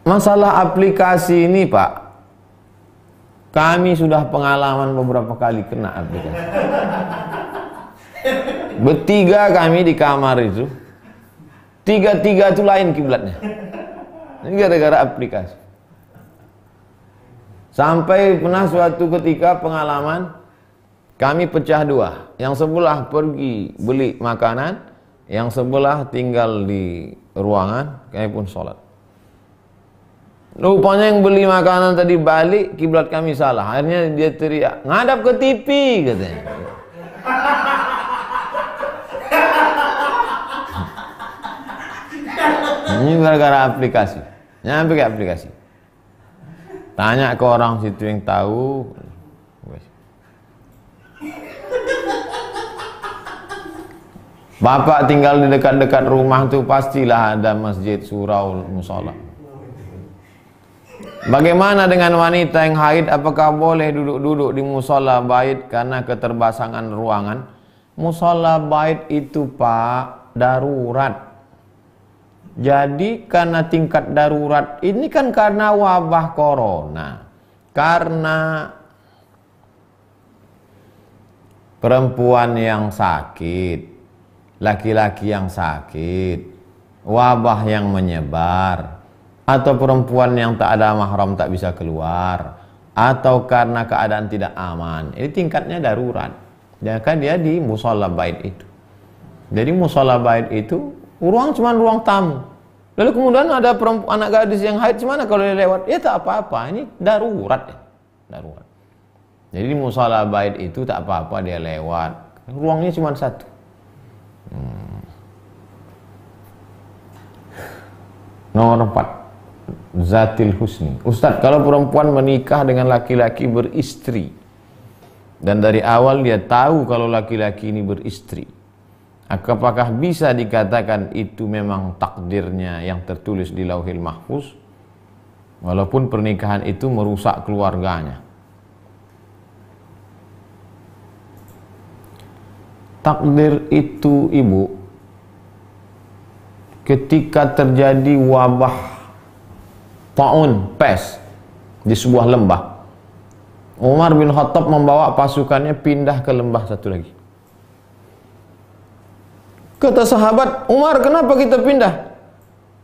Speaker 1: Masalah aplikasi ini Pak, kami sudah pengalaman beberapa kali kena aplikasi. Bertiga kami di kamar itu, tiga-tiga itu lain kiblatnya. Ini gara-gara aplikasi. Sampai pernah suatu ketika pengalaman kami pecah dua. Yang sebelah pergi beli makanan, yang sebelah tinggal di ruangan, kami pun sholat. Rupanya yang beli makanan tadi balik, kiblat kami salah. Akhirnya dia teriak, ngadap ke TV katanya. Ini gara-gara aplikasi. Nyampe ke aplikasi. Tanya ke orang situ yang tahu. Bapak tinggal di dekat-dekat rumah tuh pastilah ada masjid, surau, musola. Bagaimana dengan wanita yang haid? Apakah boleh duduk-duduk di musola bait karena keterbasangan ruangan? Musola bait itu Pak darurat. Jadi karena tingkat darurat ini kan karena wabah corona, karena perempuan yang sakit, laki-laki yang sakit, wabah yang menyebar, atau perempuan yang tak ada mahram tak bisa keluar, atau karena keadaan tidak aman. Ini tingkatnya darurat. Ya kan dia di musola bait itu. Jadi musola bait itu ruang cuma ruang tamu. Lalu kemudian ada perempuan, anak gadis yang haid, gimana kalau dia lewat? Ya tak apa-apa, ini darurat ya. Darurat. Jadi di musola bait itu tak apa-apa dia lewat. Ruangnya cuma satu. Nomor 4. Zatil husni. Ustadz, kalau perempuan menikah dengan laki-laki beristri dan dari awal dia tahu kalau laki-laki ini beristri, apakah bisa dikatakan itu memang takdirnya yang tertulis di Lauhil Mahfuz, walaupun pernikahan itu merusak keluarganya? Takdir itu Ibu, ketika terjadi wabah taun pes di sebuah lembah, Umar bin Khattab membawa pasukannya pindah ke lembah satu lagi. Kata sahabat, Umar, kenapa kita pindah?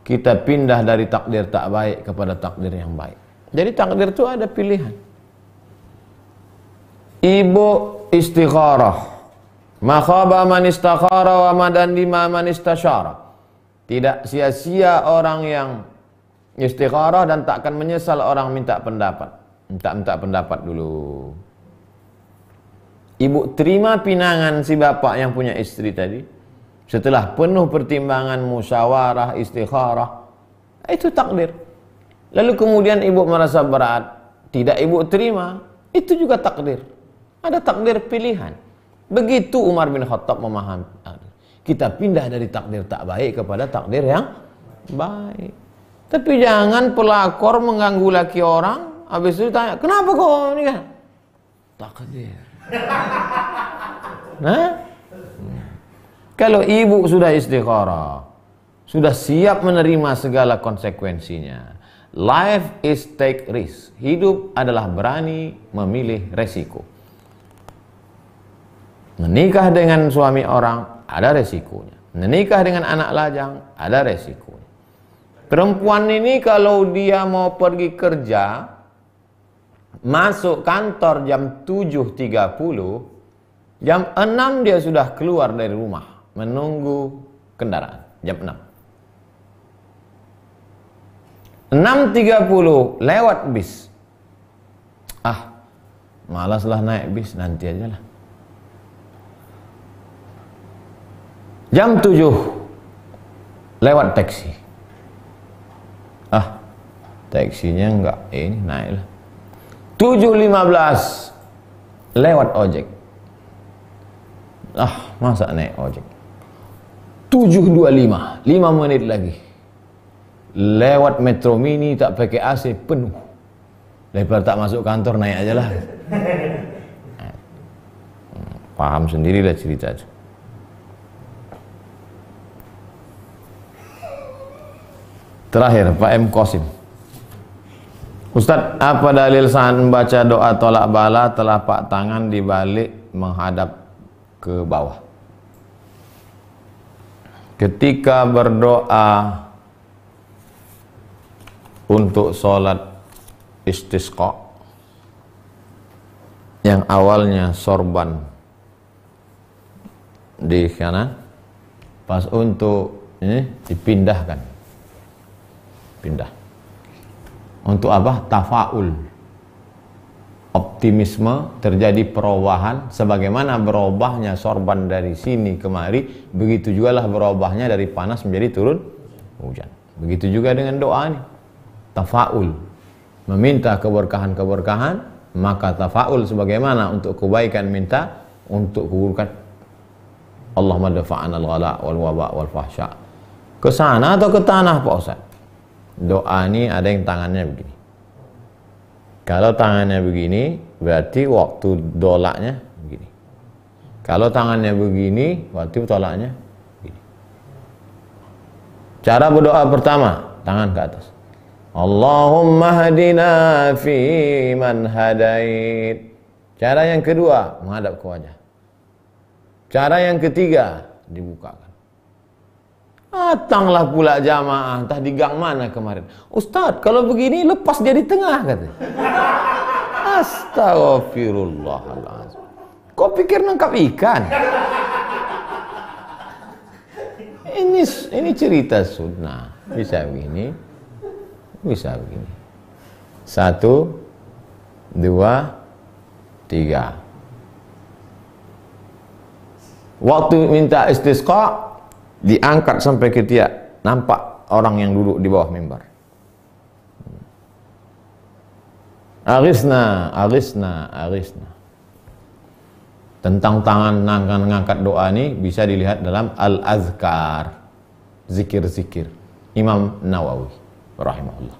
Speaker 1: Kita pindah dari takdir tak baik kepada takdir yang baik. Jadi takdir itu ada pilihan. Ibu istikharah. Ma khaba man istakhara wa madandima man istasyara. Tidak sia-sia orang yang istikharah dan tak akan menyesal orang minta pendapat. Minta pendapat dulu. Ibu terima pinangan si bapak yang punya istri tadi. Setelah penuh pertimbangan, musyawarah, istikharah, itu takdir. Lalu kemudian ibu merasa berat, tidak ibu terima, itu juga takdir. Ada takdir pilihan. Begitu Umar bin Khattab memahami. Kita pindah dari takdir tak baik kepada takdir yang baik. Tapi jangan pelakor mengganggu laki orang, habis itu tanya, kenapa kau nikah? Takdir. Nah, kalau ibu sudah istikharah, sudah siap menerima segala konsekuensinya. Life is take risk. Hidup adalah berani memilih resiko. Menikah dengan suami orang, ada resikonya. Menikah dengan anak lajang, ada resikonya. Perempuan ini kalau dia mau pergi kerja, masuk kantor jam 7.30, jam 6 dia sudah keluar dari rumah. Menunggu kendaraan jam 6. 6.30 lewat bis. Malaslah naik bis, nanti aja lah. Jam 7 lewat taksi. Taksinya enggak, ini naiklah. 7.15 lewat ojek. Masa naik ojek? 7.25, 5 menit lagi. Lewat metro mini tak pakai AC penuh. Daripada tak masuk kantor, naik aja lah. Paham sendirilah cerita itu. Terakhir, Pak M. Qasim. Ustadz, apa dalil saat membaca doa tolak bala telapak tangan dibalik menghadap ke bawah? Ketika berdoa untuk sholat istisqa yang awalnya sorban di kanan, pas untuk ini dipindahkan, pindah. Untuk apa? Tafaul, optimisme, terjadi perubahan. Sebagaimana berubahnya sorban dari sini kemari, begitu juga lah berubahnya dari panas menjadi turun hujan. Begitu juga dengan doa ini, tafaul, meminta keberkahan-keberkahan. Maka tafaul sebagaimana untuk kebaikan minta untuk keburukan. Allahumma dafa'an al-ghala wal waba wal fahsya. Ke sana atau ke tanah Pak Ustaz? Doa ini ada yang tangannya begini. Kalau tangannya begini, berarti waktu dolaknya begini. Kalau tangannya begini, waktu tolaknya begini. Cara berdoa pertama, tangan ke atas. Allahumma hadina fi man hadait. Cara yang kedua, menghadap ke wajah. Cara yang ketiga, dibukakan. Datanglah pula jamaah, entah di gang mana kemarin. Ustadz, kalau begini lepas dia di tengah, kata. Astagfirullahaladzim. Kau pikir nangkap ikan? Ini cerita sunnah. Bisa begini, bisa begini. 1, 2, 3. Waktu minta istisqa, diangkat sampai ke tiak, nampak orang yang duduk di bawah mimbar. Aghithna, aghithna, aghithna. Tentang tangan ngangkat doa ini bisa dilihat dalam Al-Azkar, zikir-zikir Imam Nawawi rahimahullah.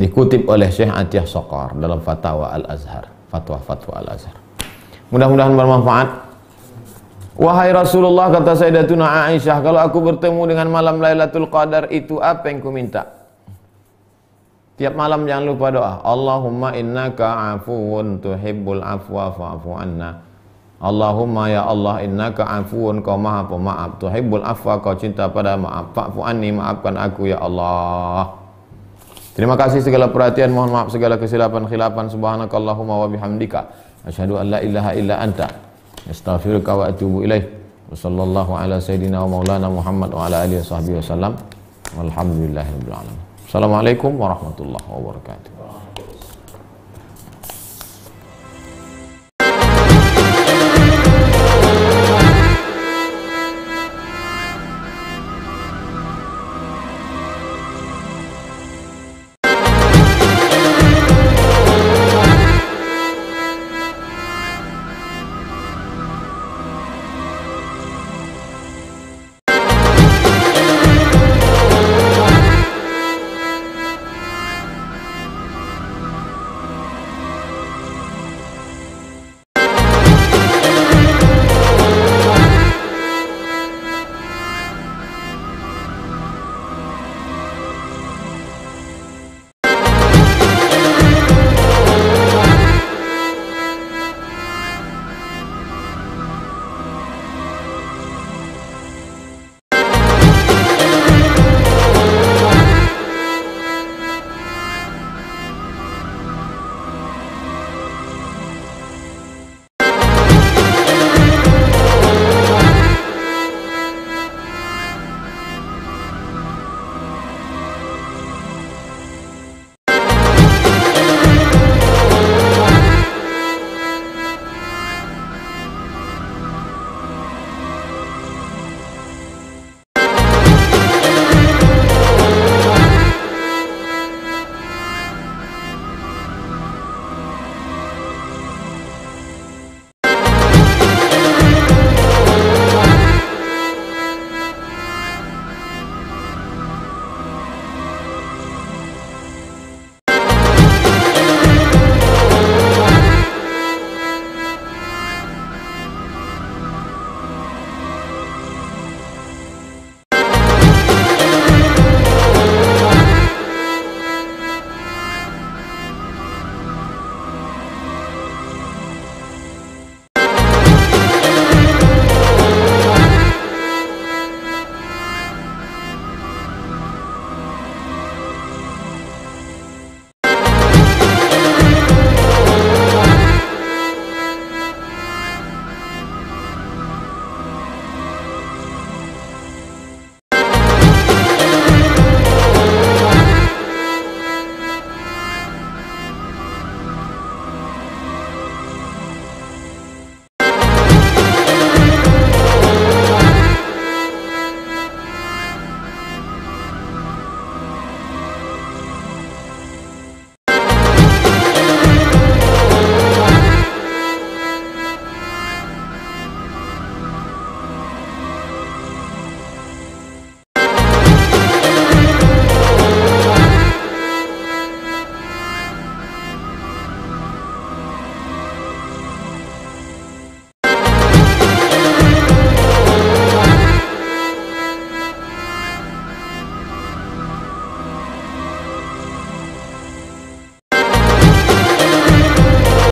Speaker 1: Dikutip oleh Syekh Atiyah Saqar dalam Fatwa Al-Azhar, fatwa Al-Azhar. Mudah-mudahan bermanfaat. Wahai Rasulullah, kata Sayyidatuna Aisyah, kalau aku bertemu dengan malam Lailatul Qadar itu apa yang ku minta? Tiap malam jangan lupa doa. Allahumma innaka afuwun tuhibbul afwa fa'fu anna. Allahumma ya Allah innaka afuwun, kau maha pemaaf, tuhibbul afwa, kau cinta pada maaf, fa'fu anni, maafkan aku ya Allah. Terima kasih segala perhatian, mohon maaf segala kesilapan-khilapan. Subhanakallahumma wa bihamdika asyhadu an la ilaha illa anta astaghfiruka wa atubu ilaik. Wa sallallahu ala sayyidina wa maulana Muhammad wa ala alihi wa sahbihi wasallam. Walhamdulillahirabbil alamin. Assalamualaikum warahmatullahi wabarakatuh.